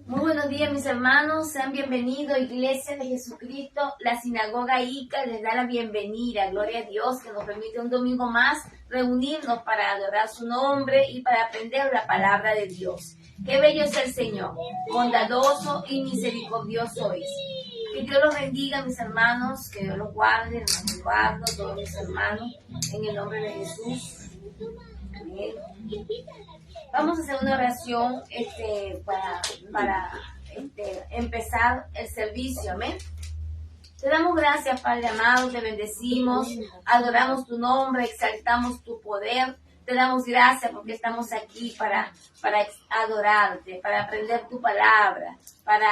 Muy buenos días, mis hermanos, sean bienvenidos, Iglesia de Jesucristo. La Sinagoga Ica les da la bienvenida. Gloria a Dios que nos permite un domingo más reunirnos para adorar su nombre y para aprender la palabra de Dios. Qué bello es el Señor, bondadoso y misericordioso es. Que Dios los bendiga, mis hermanos, que Dios los guarde, hermano Eduardo, todos mis hermanos, en el nombre de Jesús. Amén. Vamos a hacer una oración para empezar el servicio. Amén. Te damos gracias, Padre amado, te bendecimos, adoramos tu nombre, exaltamos tu poder. Te damos gracias porque estamos aquí para adorarte, para aprender tu palabra, para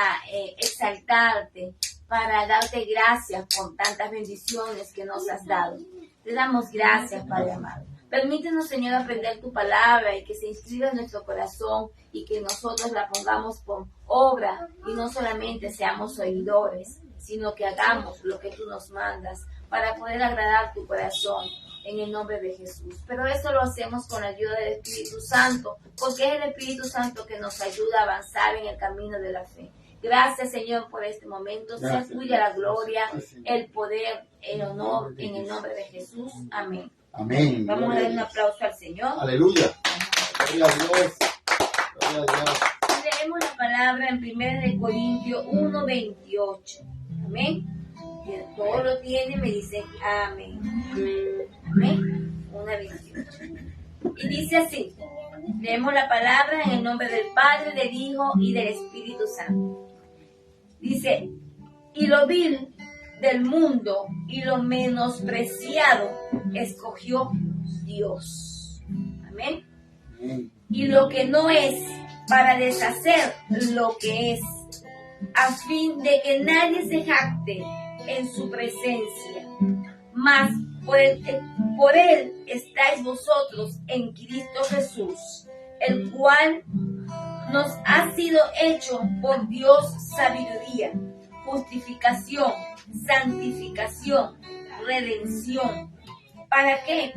exaltarte, para darte gracias por tantas bendiciones que nos has dado. Te damos gracias, Padre amado. Permítenos, Señor, aprender tu palabra y que se inscriba en nuestro corazón y que nosotros la pongamos por obra y no solamente seamos oidores, sino que hagamos lo que tú nos mandas para poder agradar tu corazón en el nombre de Jesús. Pero eso lo hacemos con la ayuda del Espíritu Santo, porque es el Espíritu Santo que nos ayuda a avanzar en el camino de la fe. Gracias, Señor, por este momento. Sea tuya la gloria, el poder, el honor, en el nombre de Jesús. Amén. Amén. Vamos a dar un aplauso al Señor. Aleluya. Gloria a Dios. Gloria a Dios. Leemos la palabra en 1 Corintios 1:28. Amén. Quien todo lo tiene me dice amén. Amén. 1:28. Y dice así. Leemos la palabra en el nombre del Padre, del Hijo y del Espíritu Santo. Dice, y lo vil del mundo y lo menospreciado escogió Dios. Amén. Y lo que no es, para deshacer lo que es, a fin de que nadie se jacte en su presencia. Mas por él estáis vosotros en Cristo Jesús, el cual nos ha sido hecho por Dios sabiduría, justificación, santificación, redención. ¿Para qué?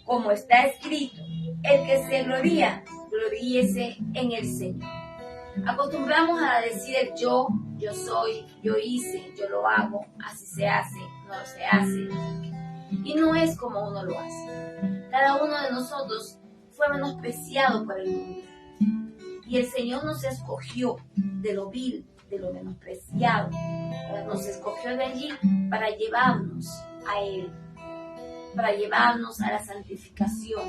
Como está escrito, el que se gloría, gloríese en el Señor. Acostumbramos a decir el yo soy, yo hice, yo lo hago, así se hace, no se hace. Y no es como uno lo hace. Cada uno de nosotros fue menospreciado por el mundo. Y el Señor nos escogió de lo vil, de lo menospreciado. Nos escogió de allí para llevarnos a Él, para llevarnos a la santificación,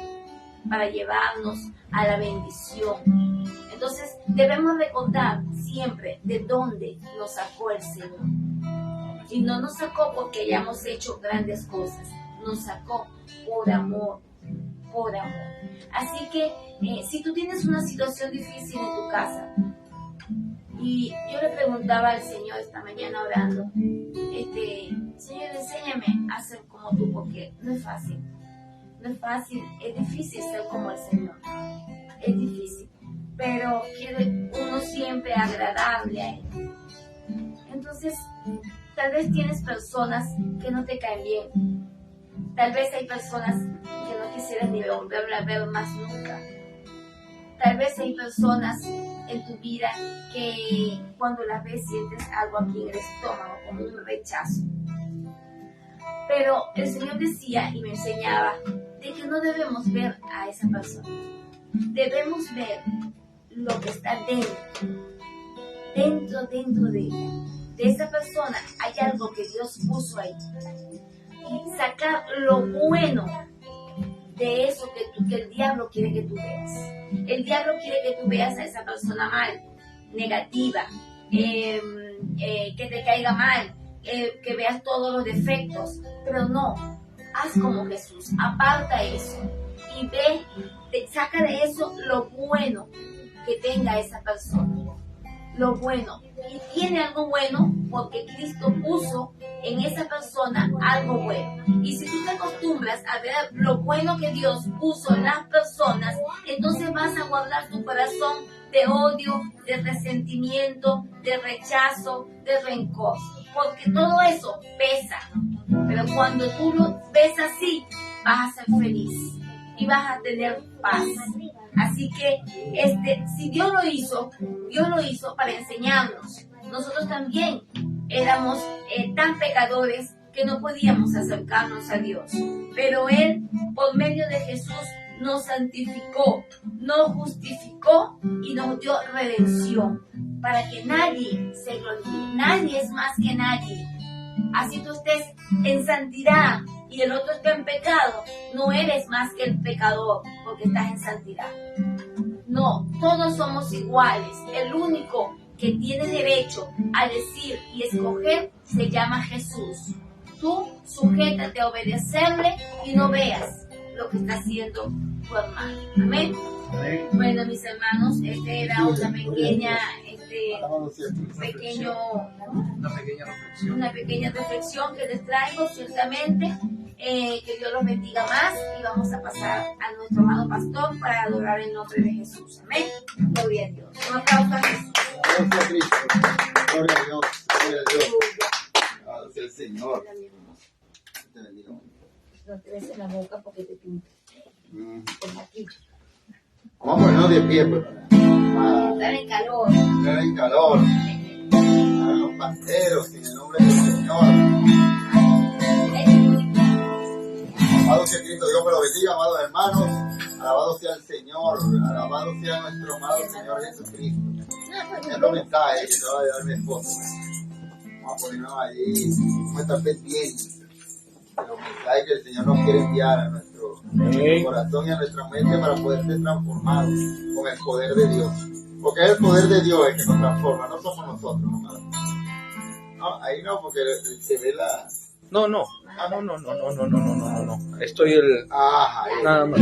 para llevarnos a la bendición. Entonces debemos recordar siempre de dónde nos sacó el Señor. Y no nos sacó porque hayamos hecho grandes cosas, nos sacó por amor, por amor. Así que si tú tienes una situación difícil en tu casa, y yo le preguntaba al Señor esta mañana orando, Señor, enséñame a ser como tú, porque no es fácil. No es fácil, es difícil ser como el Señor. Es difícil, pero quiere uno siempre agradarle a Él. Entonces, tal vez tienes personas que no te caen bien. Tal vez hay personas que no quisieras ni volverla a ver más nunca. Tal vez hay personas en tu vida que cuando las ves sientes algo aquí en el estómago, como un rechazo. Pero el Señor decía y me enseñaba de que no debemos ver a esa persona. Debemos ver lo que está dentro de ella. De esa persona hay algo que Dios puso ahí. Y sacar lo bueno de eso que el diablo quiere que tú veas. El diablo quiere que tú veas a esa persona mal, negativa, que te caiga mal, que veas todos los defectos, pero no, haz como Jesús, aparta eso y ve, saca de eso lo bueno que tenga esa persona, lo bueno, y tiene algo bueno porque Cristo puso en esa persona algo bueno. Y si tú te acostumbras a ver lo bueno que Dios puso en las personas, entonces vas a guardar tu corazón de odio, de resentimiento, de rechazo, de rencor, porque todo eso pesa. Pero cuando tú lo ves así, vas a ser feliz y vas a tener paz. Así que si Dios lo hizo para enseñarnos. Nosotros también éramos tan pecadores que no podíamos acercarnos a Dios. Pero Él, por medio de Jesús, nos santificó, nos justificó y nos dio redención. Para que nadie se gloríe. Nadie es más que nadie. Así tú estés en santidad y el otro está en pecado, no eres más que el pecador porque estás en santidad. No, todos somos iguales. El único que tiene derecho a decir y escoger se llama Jesús. Tú sujétate a obedecerle y no veas lo que está haciendo tu hermano. Amén. Bueno, mis hermanos, era una pequeña una pequeña reflexión que les traigo, ciertamente. Que Dios los bendiga más y vamos a pasar a nuestro amado pastor para adorar el nombre de Jesús. Amén. Gloria a Dios. Un aplauso a Jesús. Gloria a Cristo. Gloria a Dios. Gloria a Dios. Alabado sea el Señor. Te bendiga. No te ves en la boca porque te pinta. Como aquí. Vamos a ponernos de pie, pues. Estar en calor. Estar en calor. A los panteros, en el nombre del Señor. Amado sea Cristo, Dios me lo bendiga, amados hermanos. Alabado sea el Señor. Alabado sea nuestro amado Señor Jesucristo. Este mensaje que acaba de dar mi esposo. Vamos a ponernos ahí. Vamos a estar pendientes de los mensajes que el Señor nos quiere enviar a nuestro corazón y a nuestra mente para poder ser transformados con el poder de Dios. Porque es el poder de Dios el que nos transforma, no somos nosotros, hermano. No, ahí no, porque se ve la... No. Estoy nada más.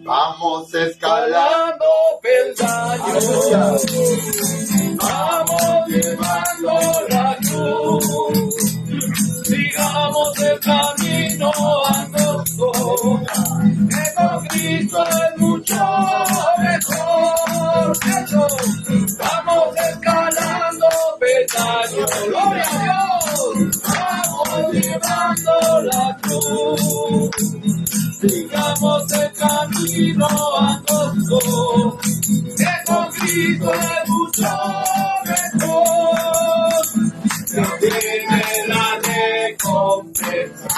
Vamos escalando peldaños, vamos llevando la cruz, sigamos el camino angosto, que con Cristo es mucho mejor. Vamos escalando peldaños, gloria a Dios, vamos llevando la cruz. Sigamos el camino angosto, que con Cristo es mucho mejor. Ya viene la recompensa,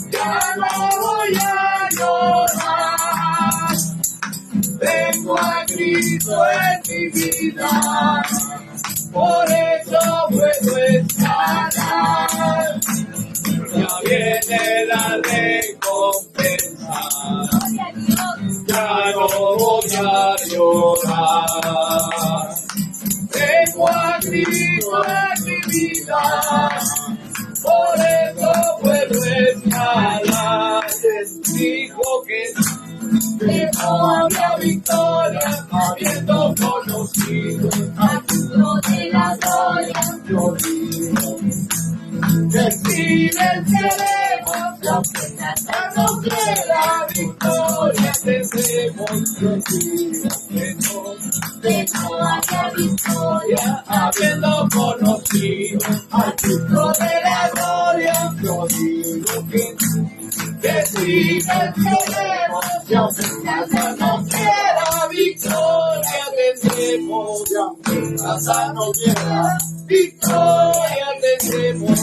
ya no voy a llorar. Tengo a Cristo en mi vida, por eso puedo escalar. Ya viene la recompensa, ya no voy a llorar. Tengo a Cristo en mi vida, por eso puedo escalar. Dijo que no había victoria, habiendo conocido al Cristo de la gloria. Yo digo que si venceremos, la pena ya no queda victoria. Tendremos que decir que no haya victoria, habiendo conocido al Cristo de la gloria. Yo digo que si venceremos, la pena ya no queda victoria. Tendremos ya no queda victoria. Tendremos.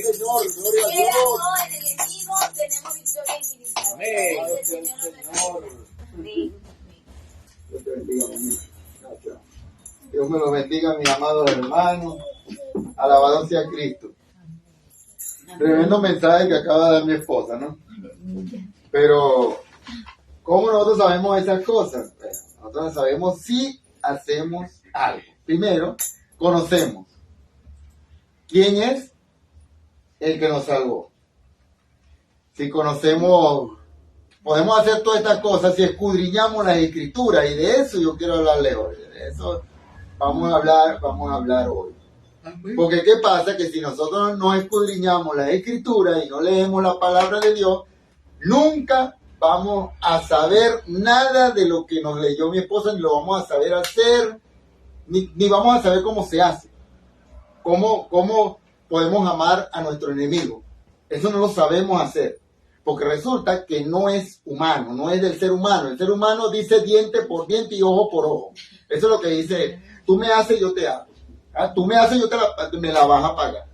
Señor, gloria a Dios. En el enemigo tenemos victoria infinita. Amén. Dios te bendiga, amén. Gracias. Dios me lo bendiga, mis amados hermanos. Alabado sea Cristo. Tremendo mensaje que acaba de dar mi esposa, ¿no? Pero, ¿cómo nosotros sabemos esas cosas? Nosotros sabemos si hacemos algo. Primero, conocemos quién es el que nos salvó. Si conocemos, podemos hacer todas estas cosas si escudriñamos las Escrituras, y de eso yo quiero hablarle hoy. De eso vamos a hablar hoy. Porque ¿qué pasa? Que si nosotros no escudriñamos las Escrituras y no leemos la palabra de Dios, nunca vamos a saber nada de lo que nos leyó mi esposa, ni lo vamos a saber hacer, ni vamos a saber cómo se hace. Cómo podemos amar a nuestro enemigo. Eso no lo sabemos hacer. Porque resulta que no es humano, no es del ser humano. El ser humano dice diente por diente y ojo por ojo. Eso es lo que dice él. Tú me haces, yo te hago. ¿Ah? Tú me haces, me la vas a pagar.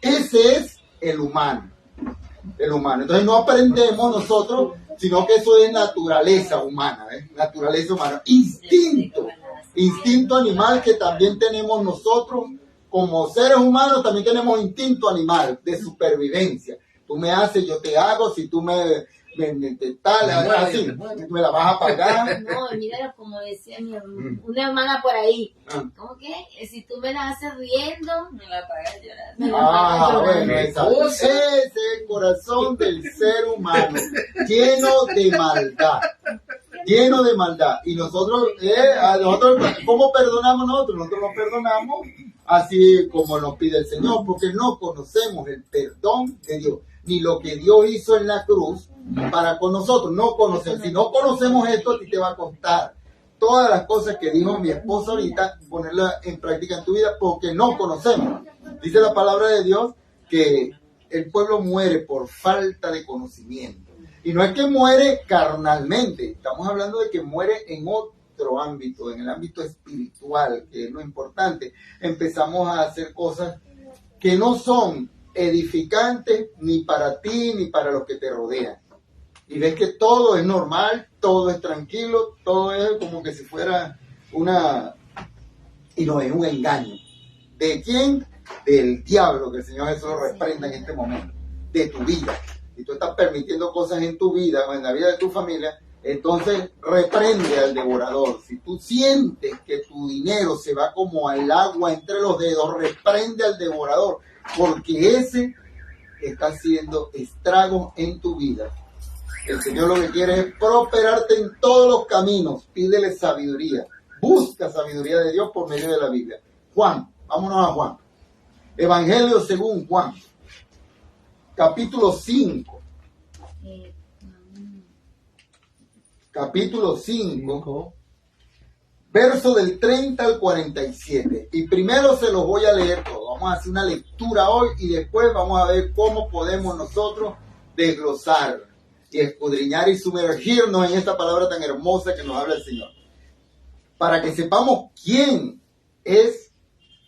Ese es el humano. El humano. Entonces no aprendemos nosotros, sino que eso es naturaleza humana. Naturaleza humana. Instinto. Instinto animal que también tenemos nosotros. Como seres humanos también tenemos instinto animal de supervivencia. Tú me haces, yo te hago, si tú me así, me la vas a pagar. No, mira, como decía una hermana por ahí. ¿Cómo que? Si tú me la haces riendo, me la pagas llorando. Bueno, exacto. Ese es el corazón del ser humano, lleno de maldad. Lleno de maldad. Y nosotros, ¿cómo perdonamos nosotros? Nosotros nos perdonamos así como nos pide el Señor, porque no conocemos el perdón de Dios, ni lo que Dios hizo en la cruz para con nosotros. No conocemos. Si no conocemos esto, a ti te va a costar todas las cosas que dijo mi esposa ahorita, ponerlas en práctica en tu vida, porque no conocemos. Dice la palabra de Dios que el pueblo muere por falta de conocimiento. Y no es que muere carnalmente, estamos hablando de que muere en otro ámbito, en el ámbito espiritual, que es lo importante. Empezamos a hacer cosas que no son edificantes ni para ti ni para los que te rodean. Y ves que todo es normal, todo es tranquilo, todo es como que si fuera y no es un engaño. ¿De quién? Del diablo, que el Señor Jesús lo reprenda en este momento, de tu vida. Y tú estás permitiendo cosas en tu vida o en la vida de tu familia, entonces reprende al devorador. Si tú sientes que tu dinero se va como al agua entre los dedos, reprende al devorador, porque ese está haciendo estragos en tu vida. El Señor lo que quiere es prosperarte en todos los caminos. Pídele sabiduría. Busca sabiduría de Dios por medio de la Biblia. Juan, vámonos a Juan. Evangelio según Juan. Capítulo 5. Capítulo 5. Verso del 30 al 47. Y primero se los voy a leer todo. Vamos a hacer una lectura hoy y después vamos a ver cómo podemos nosotros desglosar y escudriñar y sumergirnos en esta palabra tan hermosa que nos habla el Señor. Para que sepamos quién es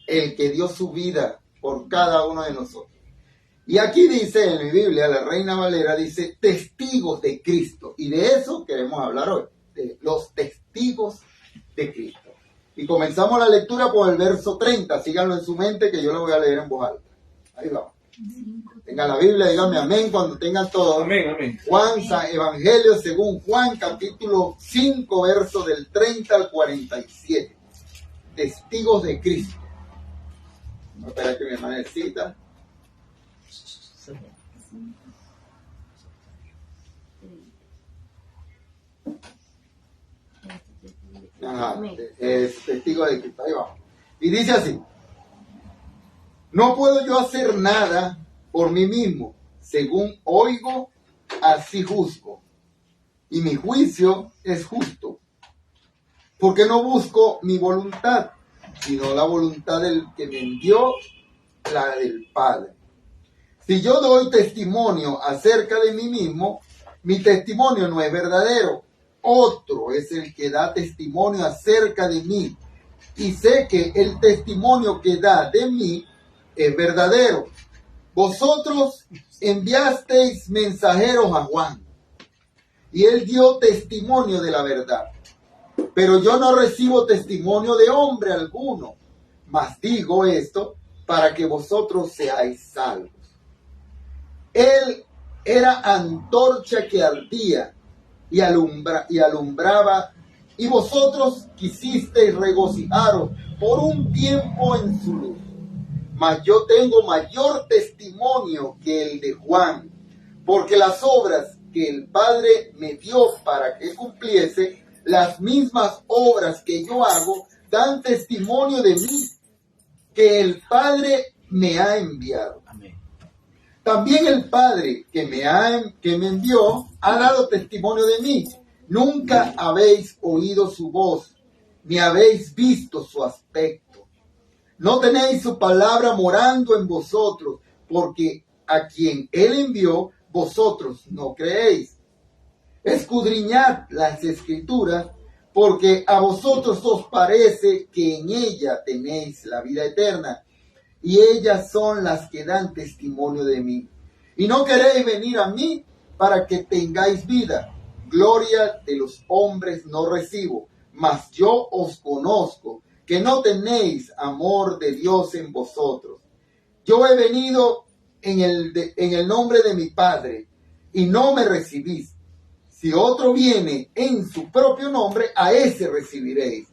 el que dio su vida por cada uno de nosotros. Y aquí dice en mi Biblia, la Reina Valera dice testigos de Cristo. Y de eso queremos hablar hoy, de los testigos de Cristo. Y comenzamos la lectura por el verso 30. Síganlo en su mente que yo lo voy a leer en voz alta. Ahí vamos. Tengan la Biblia, díganme amén cuando tengan todo. Amén, amén. Juan, Evangelio según Juan, capítulo 5, verso del 30 al 47. Testigos de Cristo. Vamos a esperar que mi hermana cita. Ajá, es testigo de Cristo. Ahí vamos. Y dice así: no puedo yo hacer nada por mí mismo, según oigo, así juzgo. Y mi juicio es justo, porque no busco mi voluntad, sino la voluntad del que me envió, la del Padre. Si yo doy testimonio acerca de mí mismo, mi testimonio no es verdadero. Otro es el que da testimonio acerca de mí. Y sé que el testimonio que da de mí es verdadero. Vosotros enviasteis mensajeros a Juan, y él dio testimonio de la verdad. Pero yo no recibo testimonio de hombre alguno, mas digo esto para que vosotros seáis salvos. Él era antorcha que ardía y alumbraba, y vosotros quisisteis regocijaros por un tiempo en su luz. Mas yo tengo mayor testimonio que el de Juan, porque las obras que el Padre me dio para que cumpliese, las mismas obras que yo hago, dan testimonio de mí, que el Padre me ha enviado. Amén. También el Padre que me envió ha dado testimonio de mí. Nunca habéis oído su voz, ni habéis visto su aspecto. No tenéis su palabra morando en vosotros, porque a quien él envió, vosotros no creéis. Escudriñad las Escrituras, porque a vosotros os parece que en ella tenéis la vida eterna, y ellas son las que dan testimonio de mí. Y no queréis venir a mí para que tengáis vida. Gloria de los hombres no recibo, mas yo os conozco, que no tenéis amor de Dios en vosotros. Yo he venido en el nombre de mi Padre, y no me recibís. Si otro viene en su propio nombre, a ese recibiréis.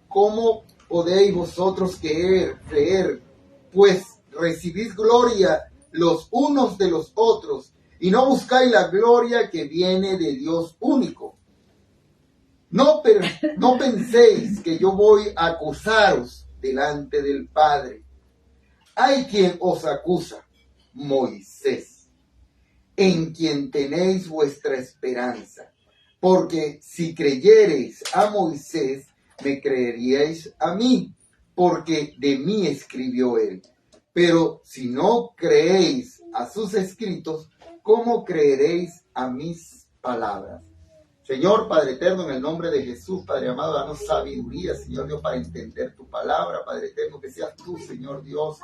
¿Cómo podéis vosotros creer? Pues recibís gloria los unos de los otros, y no buscáis la gloria que viene de Dios único. No penséis que yo voy a acusaros delante del Padre. Hay quien os acusa, Moisés, en quien tenéis vuestra esperanza. Porque si creyereis a Moisés, me creeríais a mí, porque de mí escribió él. Pero si no creéis a sus escritos, ¿cómo creeréis a mis palabras? Señor Padre eterno, en el nombre de Jesús, Padre amado, danos sabiduría, Señor Dios, para entender tu palabra, Padre eterno, que seas tú, Señor Dios,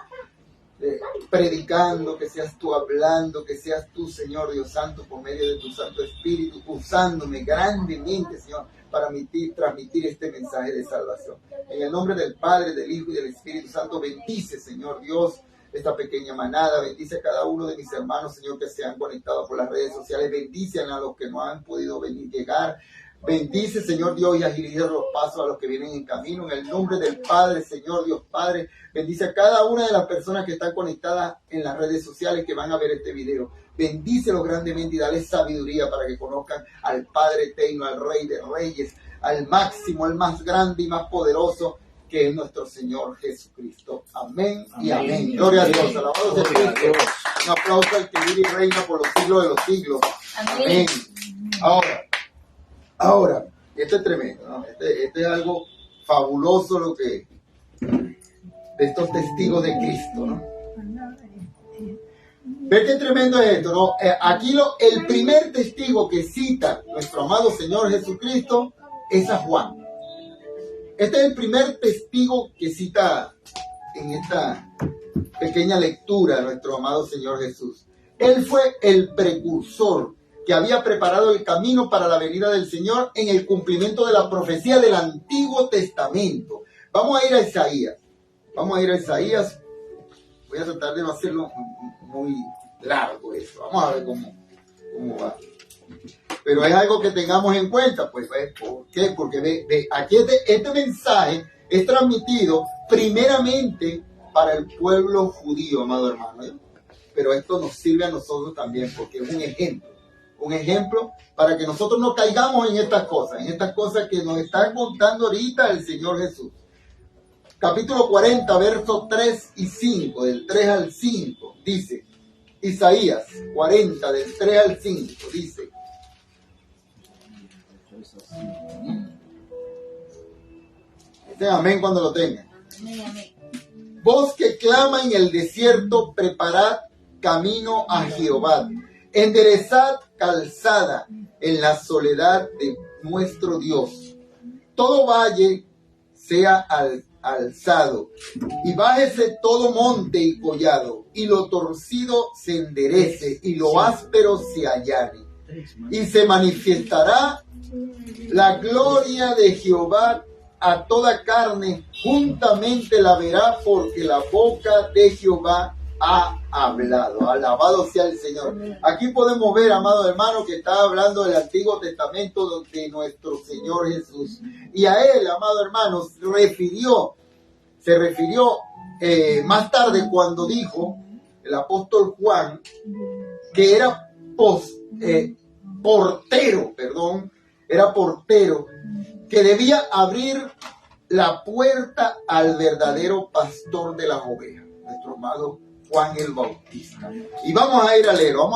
predicando, que seas tú hablando, que seas tú, Señor Dios Santo, por medio de tu Santo Espíritu, usándome grandemente, Señor, para transmitir este mensaje de salvación. En el nombre del Padre, del Hijo y del Espíritu Santo, bendice, Señor Dios, esta pequeña manada, bendice a cada uno de mis hermanos, Señor, que se han conectado por las redes sociales, bendice a los que no han podido llegar, bendice, Señor Dios, y agiliza los pasos a los que vienen en camino, en el nombre del Padre, Señor Dios Padre, bendice a cada una de las personas que están conectadas en las redes sociales que van a ver este video, bendícelos grandemente y dale sabiduría para que conozcan al Padre eterno, al Rey de Reyes, al máximo, al más grande y más poderoso, que es nuestro Señor Jesucristo. Amén y amén. Gloria a Dios. Alabado sea Cristo. Un aplauso al que vive y reina por los siglos de los siglos. Amén. Ahora, esto es tremendo, ¿no? Este es algo fabuloso lo que de estos testigos de Cristo, ¿no? ¿Ve qué tremendo es esto, no? Aquí el primer testigo que cita nuestro amado Señor Jesucristo es a Juan. Este es el primer testigo que cita en esta pequeña lectura nuestro amado Señor Jesús. Él fue el precursor que había preparado el camino para la venida del Señor en el cumplimiento de la profecía del Antiguo Testamento. Vamos a ir a Isaías. Voy a tratar de no hacerlo muy largo eso. Vamos a ver cómo va. Pero es algo que tengamos en cuenta, pues, ¿por qué? Porque aquí este mensaje es transmitido primeramente para el pueblo judío, amado hermano, ¿eh? Pero esto nos sirve a nosotros también, porque es un ejemplo para que nosotros no caigamos en estas cosas que nos está contando ahorita el Señor Jesús. Capítulo 40, versos 3 y 5, del 3 al 5, dice, Isaías 40, del 3 al 5, dice, amén cuando lo tengan. Voz que clama en el desierto, preparad camino a Jehová, enderezad calzada en la soledad de nuestro Dios. Todo valle sea alzado, y bájese todo monte y collado, y lo torcido se enderece, y lo áspero se allane. Y se manifestará la gloria de Jehová a toda carne, juntamente la verá, porque la boca de Jehová ha hablado. Alabado sea el Señor. Aquí podemos ver, amado hermano, que está hablando del Antiguo Testamento de nuestro Señor Jesús. Y a él, amado hermano, se refirió más tarde cuando dijo el apóstol Juan que era portero, que debía abrir la puerta al verdadero pastor de las ovejas, nuestro amado Juan el Bautista. Y vamos a ir a leerlo,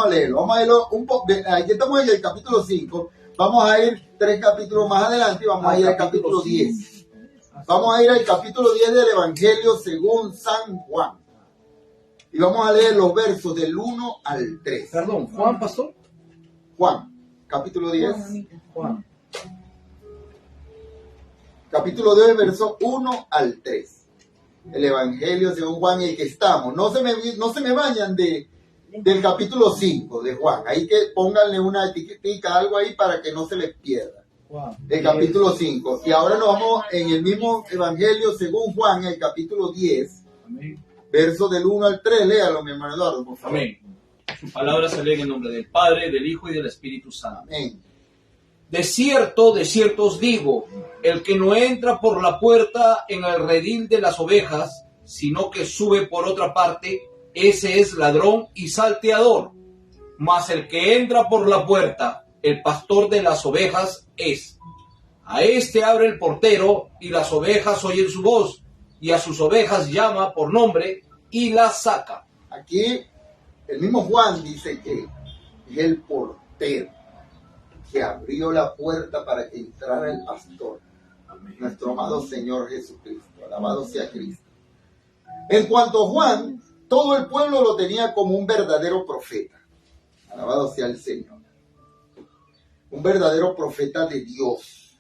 un poco. Aquí estamos en el capítulo 5, vamos a ir 3 capítulos más adelante y vamos a ir al capítulo 10. Vamos a ir al capítulo 10 del Evangelio según San Juan. Y vamos a leer los versos del 1 al 3. Perdón, Juan, pastor. Juan, capítulo 10. Juan. Capítulo 10, verso 1 al 3. El Evangelio según Juan, el que estamos. No se me vayan del capítulo 5 de Juan. Ahí que pónganle una etiquetica, algo ahí para que no se les pierda. El capítulo 5. Y ahora nos vamos en el mismo Evangelio según Juan, el capítulo 10. Amén. Verso del 1 al 3. Léalo, mi hermano Eduardo, por favor. Amén. Su palabra se lee en el nombre del Padre, del Hijo y del Espíritu Santo. Amén. De cierto os digo, el que no entra por la puerta en el redil de las ovejas, sino que sube por otra parte, ese es ladrón y salteador. Mas el que entra por la puerta, el pastor de las ovejas es. A este abre el portero, y las ovejas oyen su voz, y a sus ovejas llama por nombre, y las saca. Aquí el mismo Juan dice que es el portero que abrió la puerta para que entrara el pastor, nuestro amado Señor Jesucristo. Alabado sea Cristo. En cuanto a Juan, todo el pueblo lo tenía como un verdadero profeta. Alabado sea el Señor. Un verdadero profeta de Dios.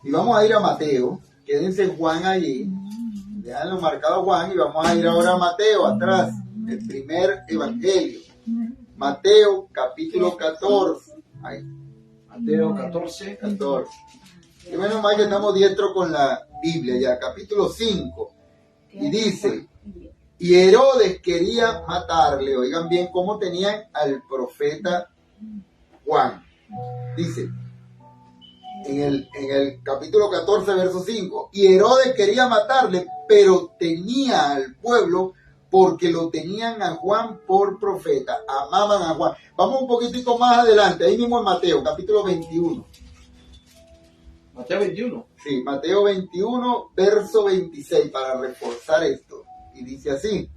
Y vamos a ir a Mateo. Quédense en Juan allí. Déjenlo marcado Juan y vamos a ir ahora a Mateo, atrás. El primer evangelio. Mateo, capítulo 14. Ahí. Mateo 14. Y menos mal que estamos diestros con la Biblia ya, capítulo 5. Y dice, y Herodes quería matarle. Oigan bien cómo tenían al profeta Juan. Dice, en el capítulo 14, verso 5, y Herodes quería matarle, pero tenía al pueblo porque lo tenían a Juan por profeta, amaban a Juan. Vamos un poquitico más adelante, ahí mismo en Mateo, capítulo 21. Mateo 21. Sí, Mateo 21, verso 26, para reforzar esto. Y dice así,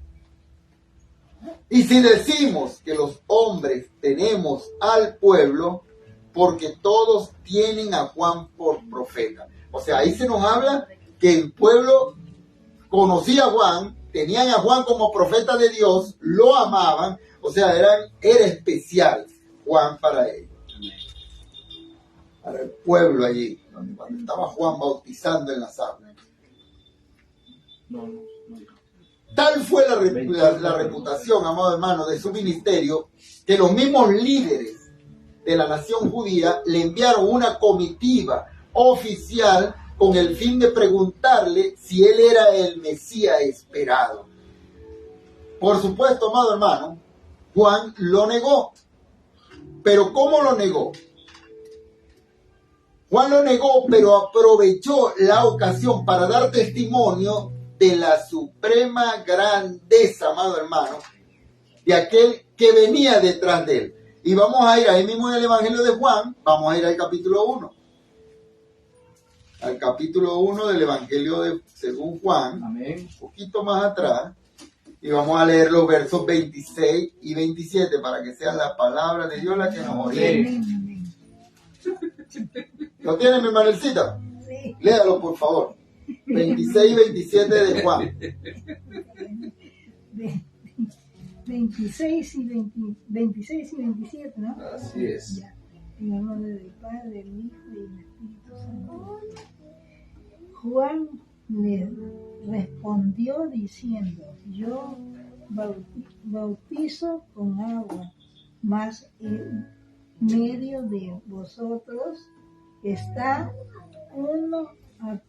y si decimos que los hombres tenemos al pueblo, porque todos tienen a Juan por profeta. O sea, ahí se nos habla que el pueblo conocía a Juan, tenían a Juan como profeta de Dios, lo amaban, o sea, era especial Juan para ellos. Para el pueblo allí, cuando estaba Juan bautizando en las aguas. No. Tal fue la reputación, amado hermano, de su ministerio, que los mismos líderes de la nación judía le enviaron una comitiva oficial con el fin de preguntarle si él era el Mesías esperado. Por supuesto, amado hermano, Juan lo negó. Pero ¿cómo lo negó? Juan lo negó, pero aprovechó la ocasión para dar testimonio de la suprema grandeza, amado hermano, de aquel que venía detrás de él. Y vamos a ir ahí mismo en el Evangelio de Juan, vamos a ir al capítulo 1. Al capítulo 1 del Evangelio según Juan, Amén. Un poquito más atrás, y vamos a leer los versos 26 y 27 para que sea la palabra de Dios la que nos oriente. ¿Lo tiene mi Manelcita? Sí. Léalo, por favor. 26 y 27 de Juan. 26 y 27, ¿no? Así es. Ya. En el nombre del Padre, del Hijo y del Espíritu Santo. Juan le respondió diciendo, yo bautizo con agua, mas en medio de vosotros está uno a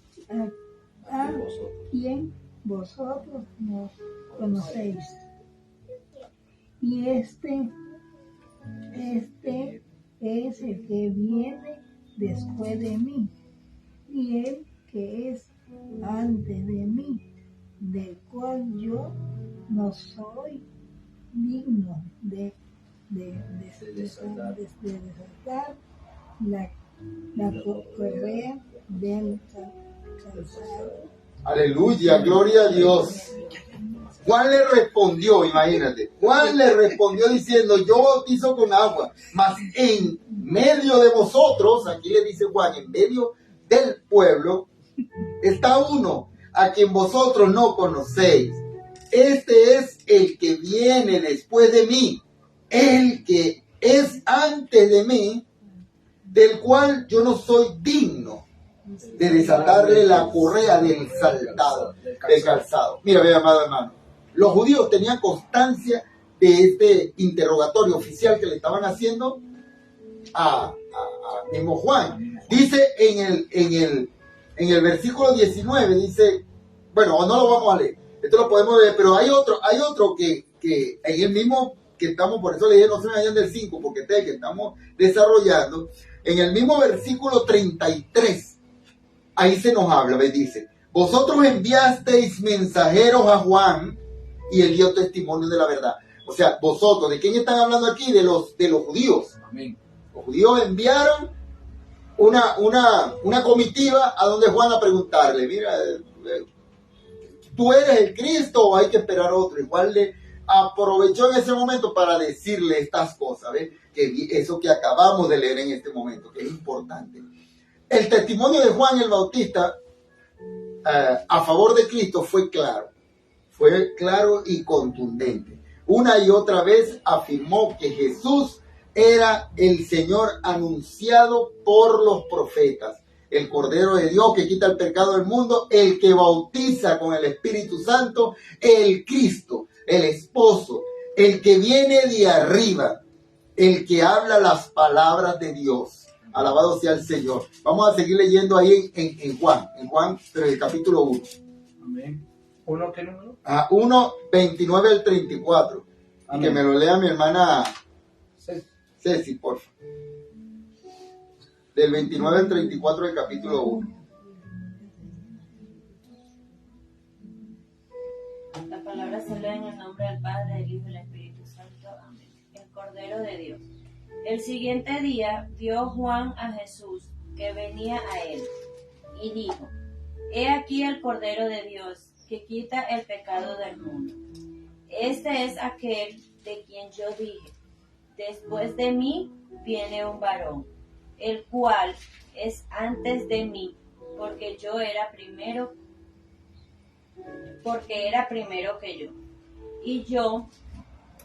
quien vosotros no conocéis. Y este es el que viene después de mí, y el que es antes de mí, del cual yo no soy digno de desatar la correa del calzado. Aleluya, gloria a Dios. Juan le respondió, imagínate, Juan le respondió diciendo, yo bautizo con agua, mas en medio de vosotros, aquí le dice Juan, en medio del pueblo, está uno a quien vosotros no conocéis. este es el que viene después de mí, el que es antes de mí, del cual yo no soy digno de desatarle la correa del calzado. Mira, ve, amado hermano, los judíos tenían constancia de este interrogatorio oficial que le estaban haciendo a mismo Juan. Dice en el versículo 19, dice, bueno, no lo vamos a leer, esto lo podemos leer, pero hay otro que en el mismo que estamos, por eso le dije, no se me vayan del 5, porque este es el que estamos desarrollando, en el mismo versículo 33, ahí se nos habla, ¿ves? Dice, vosotros enviasteis mensajeros a Juan y él dio testimonio de la verdad. O sea, vosotros, ¿de quién están hablando aquí? De los judíos. Amén. Los judíos enviaron una comitiva a donde Juan a preguntarle, mira, ¿tú eres el Cristo o hay que esperar otro? Igual le aprovechó en ese momento para decirle estas cosas, ¿ves? Que eso que acabamos de leer en este momento, que es importante. El testimonio de Juan el Bautista a favor de Cristo fue claro y contundente. Una y otra vez afirmó que Jesús era el Señor anunciado por los profetas, el Cordero de Dios que quita el pecado del mundo, el que bautiza con el Espíritu Santo, el Cristo, el esposo, el que viene de arriba, el que habla las palabras de Dios. Alabado sea el Señor. Vamos a seguir leyendo ahí en Juan, pero el capítulo 1. Amén. ¿1 qué número? 1, 29 al 34. Amén. Y que me lo lea mi hermana Ceci, por favor. Del 29 al 34 del capítulo 1. La palabra se lee en el nombre del Padre, del Hijo y del Espíritu Santo. Amén. El Cordero de Dios. El siguiente día vio Juan a Jesús que venía a él y dijo, he aquí el Cordero de Dios que quita el pecado del mundo. Este es aquel de quien yo dije, después de mí viene un varón, el cual es antes de mí, porque era primero que yo. Y yo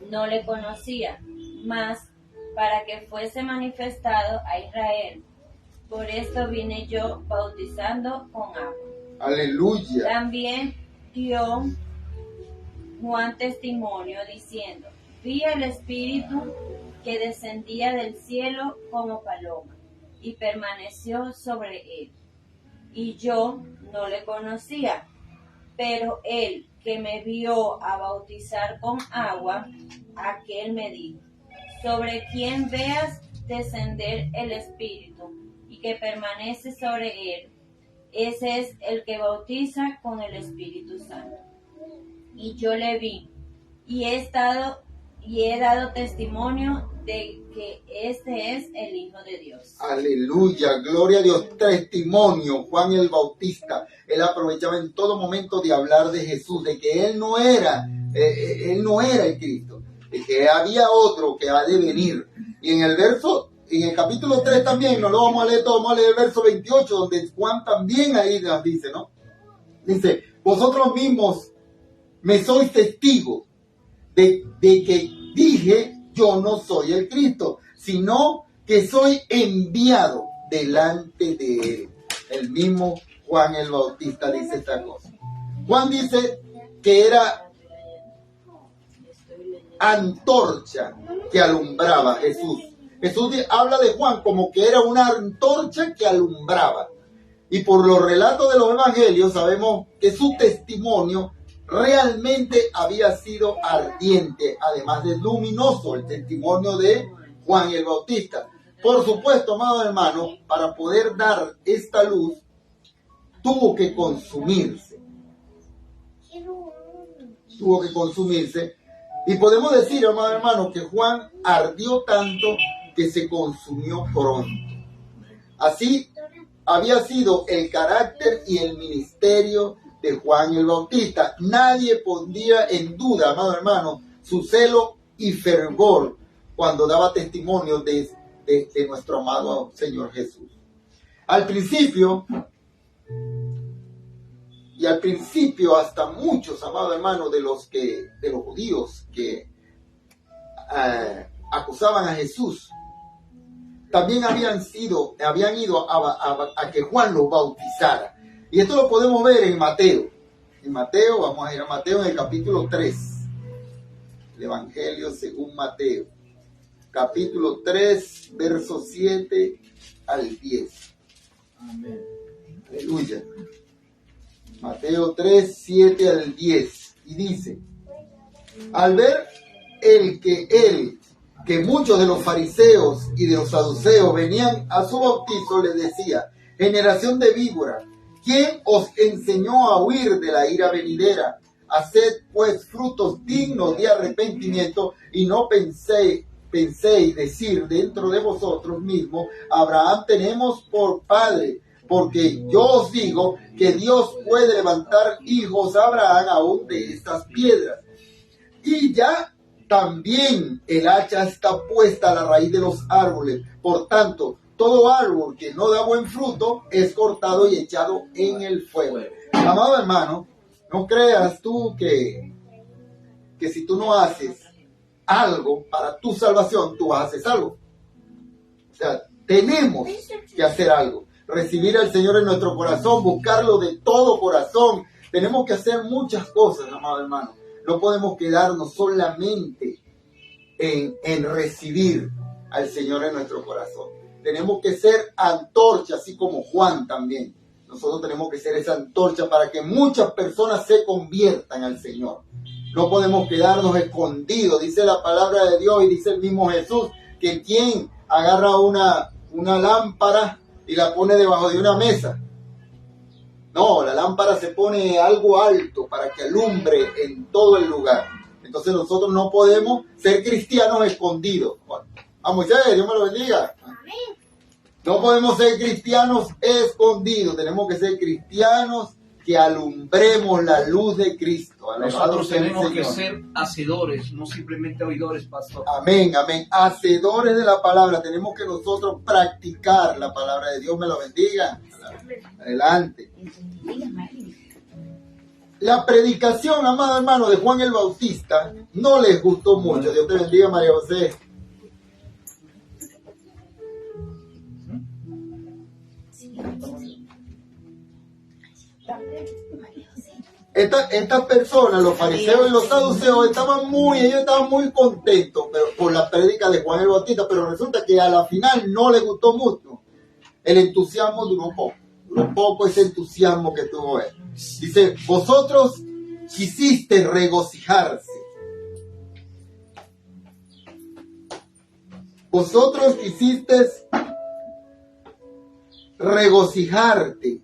no le conocía, mas para que fuese manifestado a Israel. Por esto vine yo bautizando con agua. Aleluya. También dio Juan testimonio diciendo, vi el Espíritu que descendía del cielo como paloma y permaneció sobre él. Y yo no le conocía, pero él que me vio a bautizar con agua, aquel me dijo, sobre quien veas descender el Espíritu y que permanece sobre él, ese es el que bautiza con el Espíritu Santo. Y yo le vi y he dado testimonio de que este es el Hijo de Dios. Aleluya, gloria a Dios. Testimonio, Juan el Bautista, él aprovechaba en todo momento de hablar de Jesús, de que él no era el Cristo, de que había otro que ha de venir. Y en el capítulo 3 también, no lo vamos a leer todo, vamos a leer el verso 28, donde Juan también ahí nos dice, ¿no? Dice, vosotros mismos me sois testigos de que dije, yo no soy el Cristo, sino que soy enviado delante de él. El mismo Juan el Bautista dice esta cosa. Juan dice que era antorcha que alumbraba a Jesús. Jesús habla de Juan como que era una antorcha que alumbraba. Y por los relatos de los evangelios sabemos que su testimonio realmente había sido ardiente, además de luminoso, el testimonio de Juan el Bautista. Por supuesto, amados hermanos, para poder dar esta luz, tuvo que consumirse. Y podemos decir, amados hermanos, que Juan ardió tanto que se consumió pronto. Así había sido el carácter y el ministerio de Juan el Bautista. Nadie pondría en duda, amado hermano, su celo y fervor cuando daba testimonio de nuestro amado Señor Jesús. Al principio, y al principio hasta muchos, amado hermano, de los judíos que acusaban a Jesús, también habían ido a que Juan los bautizara. Y esto lo podemos ver en Mateo. En Mateo, vamos a ir a Mateo en el capítulo 3. El Evangelio según Mateo. Capítulo 3, versos 7 al 10. Amén. Aleluya. Mateo 3, 7 al 10. Y dice: al ver que muchos de los fariseos y de los saduceos venían a su bautizo, les decía: generación de víboras, ¿quién os enseñó a huir de la ira venidera? Haced pues frutos dignos de arrepentimiento, y no penséis decir dentro de vosotros mismos: Abraham tenemos por padre. Porque yo os digo que Dios puede levantar hijos a Abraham aún de estas piedras. Y ya también el hacha está puesta a la raíz de los árboles. Por tanto, todo árbol que no da buen fruto es cortado y echado en el fuego. Amado hermano, no creas tú que si tú no haces algo para tu salvación, tú vas a hacer algo. O sea, tenemos que hacer algo. Recibir al Señor en nuestro corazón, buscarlo de todo corazón. Tenemos que hacer muchas cosas, amado hermano. No podemos quedarnos solamente en recibir al Señor en nuestro corazón. Tenemos que ser antorcha, así como Juan también. Nosotros tenemos que ser esa antorcha para que muchas personas se conviertan al Señor. No podemos quedarnos escondidos. Dice la palabra de Dios y dice el mismo Jesús que quien agarra una lámpara y la pone debajo de una mesa. No, la lámpara se pone algo alto para que alumbre en todo el lugar. Entonces nosotros no podemos ser cristianos escondidos. Bueno, a Moisés, Dios me lo bendiga. No podemos ser cristianos escondidos. Tenemos que ser cristianos que alumbremos la luz de Cristo. Nosotros tenemos que ser hacedores, no simplemente oidores, pastor. Amén, amén. Hacedores de la palabra. Tenemos que nosotros practicar la palabra de Dios. Me lo bendiga. Adelante. La predicación, amado hermano, de Juan el Bautista no les gustó mucho. Dios te bendiga, María José. Estas personas, los fariseos y los saduceos, estaban muy contentos por la prédica de Juan el Bautista, pero resulta que a la final no les gustó mucho. El entusiasmo duró poco ese entusiasmo que tuvo él. Dice: vosotros quisiste regocijarse. Vosotros quisiste regocijarte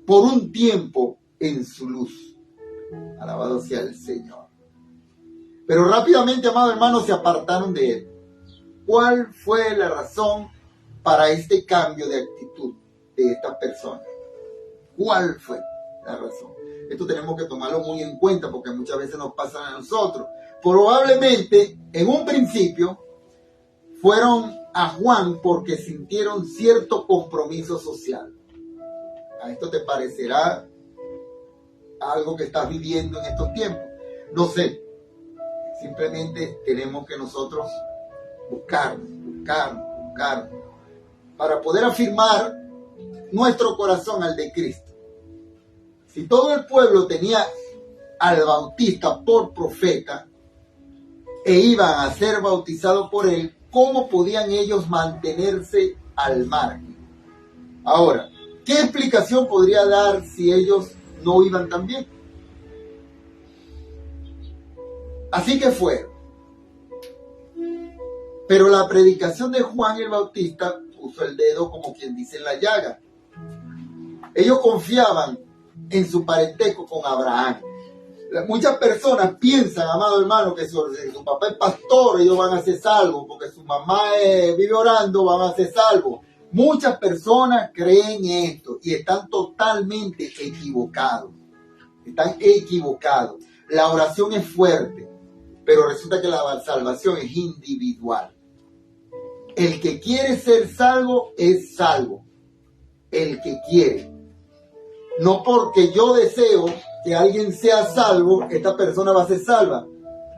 por un tiempo en su luz. Alabado sea el Señor. Pero rápidamente, amado hermano, se apartaron de él. ¿Cuál fue la razón para este cambio de actitud de estas personas? ¿Cuál fue la razón? Esto tenemos que tomarlo muy en cuenta porque muchas veces nos pasa a nosotros. Probablemente, en un principio, fueron a Juan porque sintieron cierto compromiso social. ¿A esto te parecerá algo que estás viviendo en estos tiempos? No sé. Simplemente tenemos que nosotros buscar para poder afirmar nuestro corazón al de Cristo. Si todo el pueblo tenía al Bautista por profeta e iban a ser bautizados por él, ¿cómo podían ellos mantenerse al margen? Ahora, ¿qué explicación podría dar si ellos no iban tan bien? Así que fueron. Pero la predicación de Juan el Bautista puso el dedo, como quien dice, en la llaga. Ellos confiaban en su parentesco con Abraham. Muchas personas piensan, amado hermano, que su papá es pastor, ellos van a ser salvos, porque su mamá vive orando, van a ser salvos. Muchas personas creen esto y están totalmente equivocados. Están equivocados. La oración es fuerte, pero resulta que la salvación es individual. El que quiere ser salvo es salvo. El que quiere. No porque yo deseo que alguien sea salvo, esta persona va a ser salva.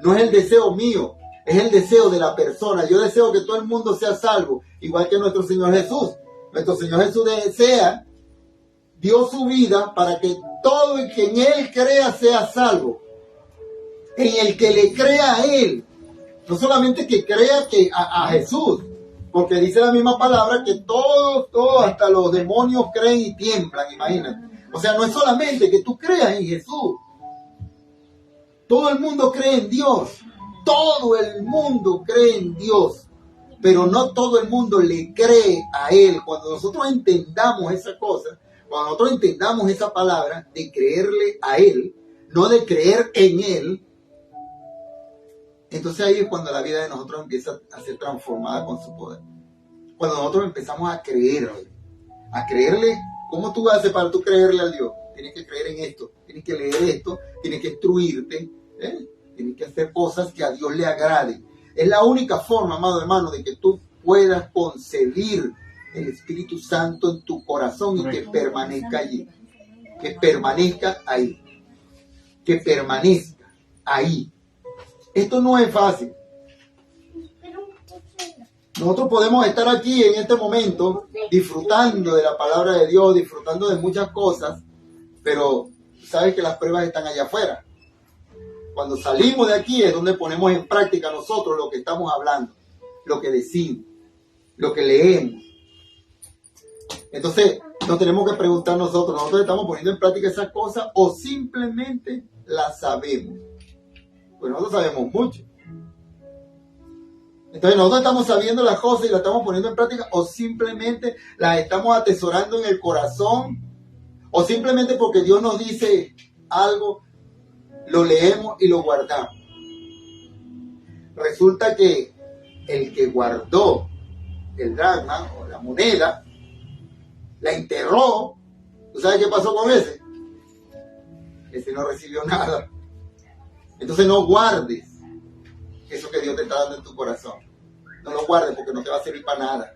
No es el deseo mío, es el deseo de la persona. Yo deseo que todo el mundo sea salvo, igual que nuestro Señor Jesús. Nuestro Señor Jesús dio su vida para que todo el que en Él crea sea salvo. En el que le crea a Él. No solamente que crea a Jesús, porque dice la misma palabra que todos, hasta los demonios creen y tiemblan, imagínate. O sea, no es solamente que tú creas en Jesús. Todo el mundo cree en Dios. Todo el mundo cree en Dios. Pero no todo el mundo le cree a Él. Cuando nosotros entendamos esa cosa, cuando nosotros entendamos esa palabra de creerle a Él, no de creer en Él, entonces ahí es cuando la vida de nosotros empieza a ser transformada con su poder. Cuando nosotros empezamos a creerle. A creerle. ¿Cómo tú haces para tú creerle a Dios? Tienes que creer en esto, tienes que leer esto, tienes que instruirte, tienes que hacer cosas que a Dios le agraden. Es la única forma, amado hermano, de que tú puedas concebir el Espíritu Santo en tu corazón y que permanezca allí. Que permanezca ahí. Que permanezca ahí. Esto no es fácil. Nosotros podemos estar aquí en este momento disfrutando de la palabra de Dios, disfrutando de muchas cosas, pero sabes que las pruebas están allá afuera. Cuando salimos de aquí es donde ponemos en práctica nosotros lo que estamos hablando, lo que decimos, lo que leemos. Entonces, nos tenemos que preguntar nosotros estamos poniendo en práctica esas cosas o simplemente las sabemos. Pues nosotros sabemos mucho. Entonces nosotros estamos sabiendo las cosas y las estamos poniendo en práctica o simplemente las estamos atesorando en el corazón o simplemente porque Dios nos dice algo, lo leemos y lo guardamos. Resulta que el que guardó el dracma o la moneda, la enterró, ¿tú sabes qué pasó con ese? Ese no recibió nada. Entonces no guardes eso que Dios te está dando en tu corazón. No lo guardes porque no te va a servir para nada.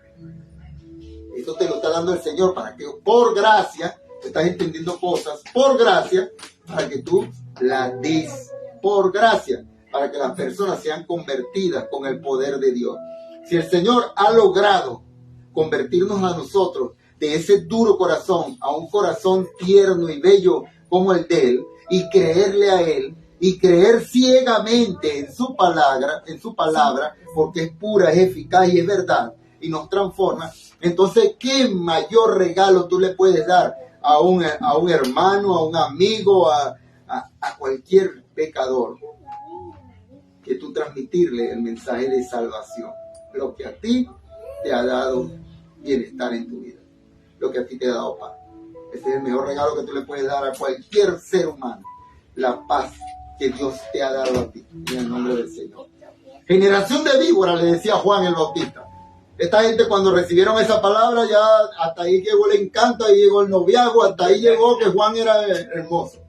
Eso te lo está dando el Señor para que por gracia, te estás entendiendo cosas, por gracia, para que tú la des. Por gracia, para que las personas sean convertidas con el poder de Dios. Si el Señor ha logrado convertirnos a nosotros de ese duro corazón a un corazón tierno y bello como el de Él, y creerle a Él, y creer ciegamente en su palabra, porque es pura, es eficaz y es verdad, y nos transforma. Entonces, ¿qué mayor regalo tú le puedes dar a un hermano, a un amigo, a cualquier pecador? Que tú transmitirle el mensaje de salvación, lo que a ti te ha dado bienestar en tu vida, lo que a ti te ha dado paz. Ese es el mejor regalo que tú le puedes dar a cualquier ser humano, la paz que Dios te ha dado a ti, en el nombre del Señor. Generación de víboras, le decía Juan el Bautista. Esta gente cuando recibieron esa palabra, ya hasta ahí llegó el encanto, ahí llegó el noviazgo, hasta ahí llegó que Juan era hermoso.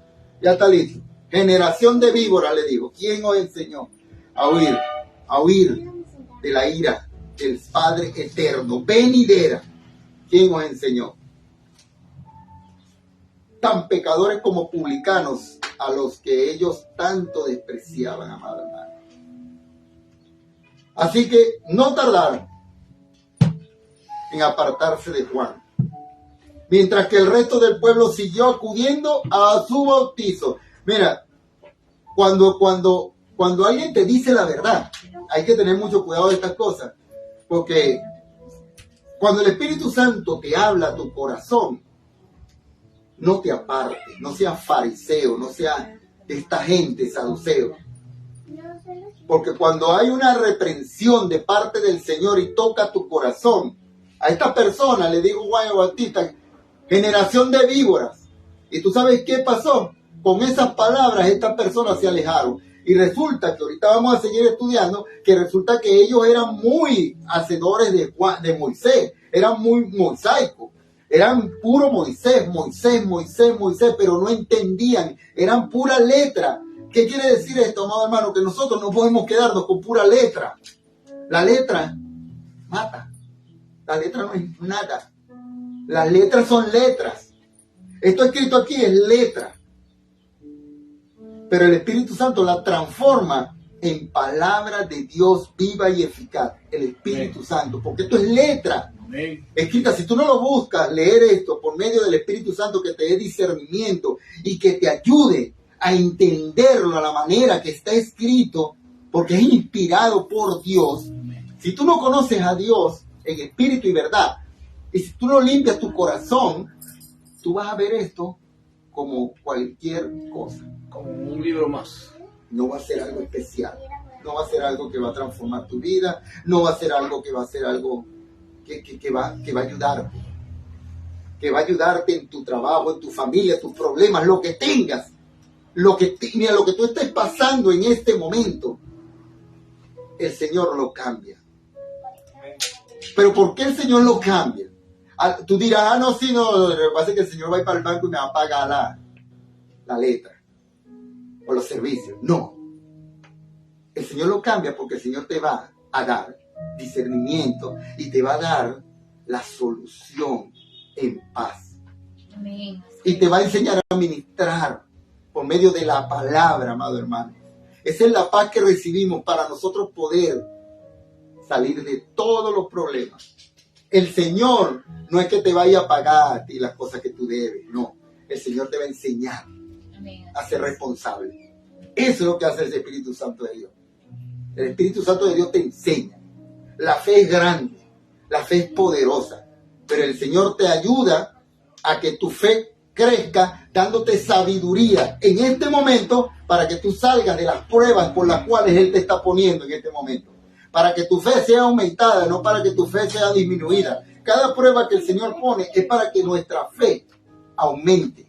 Ya está listo. Generación de víboras, le digo. ¿Quién os enseñó a huir de la ira del Padre eterno, venidera? ¿Quién os enseñó? Tan pecadores como publicanos, a los que ellos tanto despreciaban, amado hermano. Así que no tardaron en apartarse de Juan, mientras que el resto del pueblo siguió acudiendo a su bautizo. Mira, cuando alguien te dice la verdad, hay que tener mucho cuidado de estas cosas, porque cuando el Espíritu Santo te habla a tu corazón, no te apartes, no seas fariseo, no seas de esta gente saduceo. Porque cuando hay una reprensión de parte del Señor y toca tu corazón, a esta persona le digo Juan el Bautista, generación de víboras. Y tú sabes qué pasó. Con esas palabras estas personas se alejaron. Y resulta que ahorita vamos a seguir estudiando, que resulta que ellos eran muy hacedores de Moisés, eran muy mosaicos. Eran puro Moisés, pero no entendían, eran pura letra. ¿Qué quiere decir esto, amado hermano? Que nosotros no podemos quedarnos con pura letra. La letra mata, la letra no es nada. Las letras son letras. Esto escrito aquí es letra. Pero el Espíritu Santo la transforma en palabra de Dios viva y eficaz. El Espíritu Santo. Porque esto es letra. Escrita. Si tú no lo buscas, leer esto por medio del Espíritu Santo que te dé discernimiento y que te ayude a entenderlo a la manera que está escrito, porque es inspirado por Dios. Si tú no conoces a Dios en espíritu y verdad, y si tú no limpias tu corazón, tú vas a ver esto como cualquier cosa. Como un libro más. No va a ser algo especial. No va a ser algo que va a transformar tu vida. No va a ser algo que va a ser algo que va a ayudarte. Que va a ayudarte en tu trabajo, en tu familia, tus problemas, lo que tengas. Mira, lo que tú estés pasando en este momento, el Señor lo cambia. Pero ¿por qué el Señor lo cambia? Tú dirás, no, sí, no, lo que pasa es que el Señor va a ir para el banco y me va a pagar la letra o los servicios. No. El Señor lo cambia porque el Señor te va a dar discernimiento y te va a dar la solución en paz. Amén. Y te va a enseñar a ministrar por medio de la palabra, amado hermano. Esa es la paz que recibimos para nosotros poder salir de todos los problemas. El Señor no es que te vaya a pagar a ti las cosas que tú debes, no. El Señor te va a enseñar a ser responsable. Eso es lo que hace el Espíritu Santo de Dios. El Espíritu Santo de Dios te enseña. La fe es grande, la fe es poderosa, pero el Señor te ayuda a que tu fe crezca dándote sabiduría en este momento para que tú salgas de las pruebas por las cuales Él te está poniendo en este momento. Para que tu fe sea aumentada, no para que tu fe sea disminuida. Cada prueba que el Señor pone es para que nuestra fe aumente.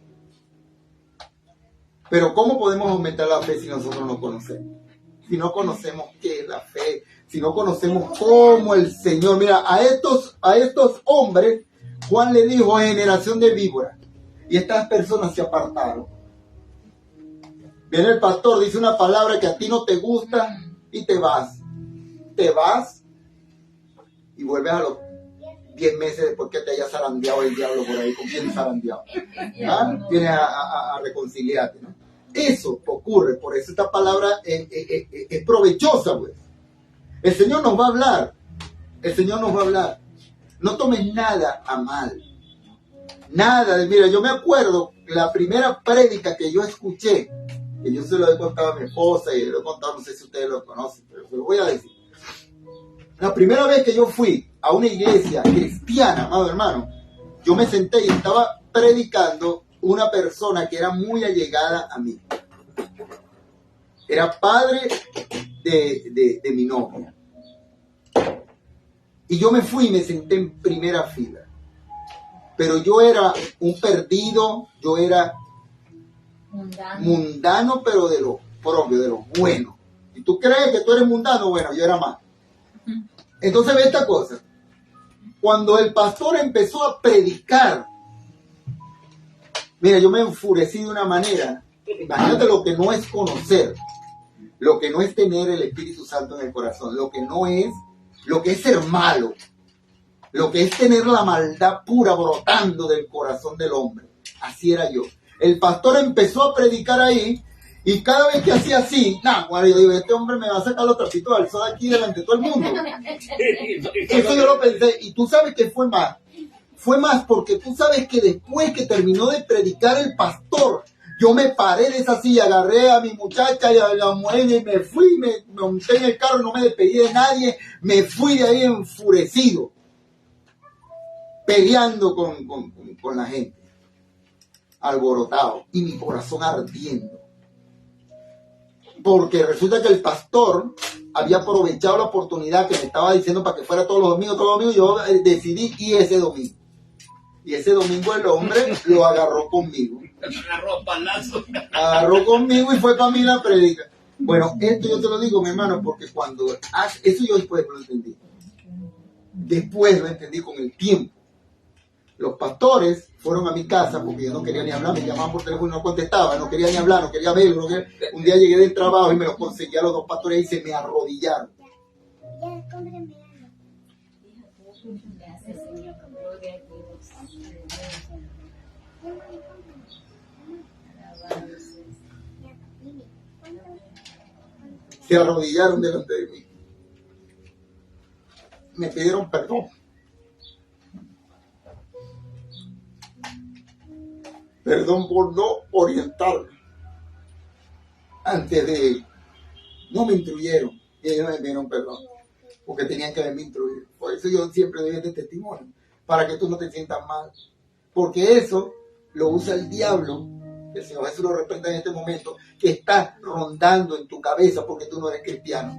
Pero ¿cómo podemos aumentar la fe si nosotros no conocemos? Si no conocemos qué es la fe, si no conocemos cómo el Señor... Mira, a estos hombres, Juan le dijo, generación de víboras. Y estas personas se apartaron. Viene el pastor, dice una palabra que a ti no te gusta y te vas. Te vas y vuelves a los 10 meses después que te haya zarandeado el diablo por ahí. ¿Con quién zarandeado? ¿Ah? Vienes a reconciliarte, ¿no? Eso ocurre, por eso esta palabra es provechosa, pues. El Señor nos va a hablar. El Señor nos va a hablar. No tomes nada a mal. Nada. Mira, yo me acuerdo la primera prédica que yo escuché, que yo se lo he contado a mi esposa y lo he contado, no sé si ustedes lo conocen, pero se lo voy a decir. La primera vez que yo fui a una iglesia cristiana, amado hermano, yo me senté y estaba predicando una persona que era muy allegada a mí. Era padre de mi novia. Y yo me fui y me senté en primera fila. Pero yo era un perdido, yo era mundano, pero de lo propio, de lo bueno. Si tú crees que tú eres mundano, bueno, yo era más. Entonces ve esta cosa. Cuando el pastor empezó a predicar, mira, yo me enfurecí de una manera. Imagínate lo que no es conocer, lo que no es tener el Espíritu Santo en el corazón, lo que es ser malo, lo que es tener la maldad pura brotando del corazón del hombre. Así era yo. El pastor empezó a predicar ahí y cada vez que hacía así, bueno, yo digo, este hombre me va a sacar los trapitos al sol aquí delante de todo el mundo. Eso yo lo pensé. Y tú sabes que fue más. Fue más porque tú sabes que después que terminó de predicar el pastor, yo me paré de esa silla, agarré a mi muchacha y a la mujer y me fui, me monté en el carro, no me despedí de nadie, me fui de ahí enfurecido, peleando con la gente, alborotado y mi corazón ardiendo. Porque resulta que el pastor había aprovechado la oportunidad que me estaba diciendo para que fuera todos los domingos, yo decidí ir ese domingo. Y ese domingo el hombre lo agarró conmigo. Agarró conmigo y fue para mí la prédica. Bueno, esto yo te lo digo, mi hermano, porque eso yo después lo entendí. Después lo entendí con el tiempo. Los pastores fueron a mi casa porque yo no quería ni hablar, me llamaban por teléfono y no contestaba, no quería ni hablar, no quería verlo. Un día llegué del trabajo y me los conseguí a los dos pastores y se me arrodillaron. se arrodillaron delante de mí. Me pidieron perdón. Perdón por no orientarme antes de ellos. No me instruyeron y ellos me pidieron perdón porque tenían que haberme instruido. Por eso yo siempre doy este testimonio, para que tú no te sientas mal. Porque eso lo usa el diablo, que el Señor Jesús lo reprenda en este momento, que está rondando en tu cabeza porque tú no eres cristiano,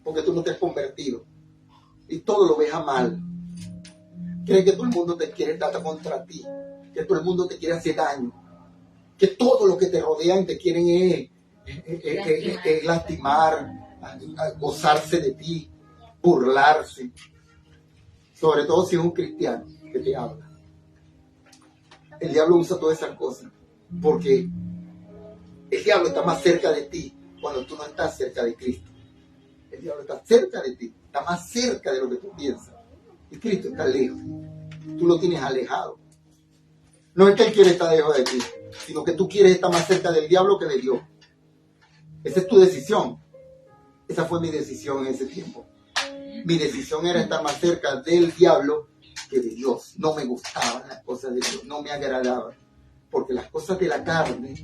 porque tú no te has convertido. Y todo lo ves a mal. Crees que todo el mundo te quiere dar contra ti, que todo el mundo te quiere hacer daño, que todo lo que te rodean te quieren lastimar, gozarse de ti, burlarse. Sobre todo si es un cristiano que te habla. El diablo usa todas esas cosas porque el diablo está más cerca de ti cuando tú no estás cerca de Cristo. El diablo está cerca de ti, está más cerca de lo que tú piensas. Y Cristo está lejos. Tú lo tienes alejado. No es que Él quiere estar lejos de ti, sino que tú quieres estar más cerca del diablo que de Dios. Esa es tu decisión. Esa fue mi decisión en ese tiempo. Mi decisión era estar más cerca del diablo que de Dios. No me gustaban las cosas de Dios, no me agradaban. Porque las cosas de la carne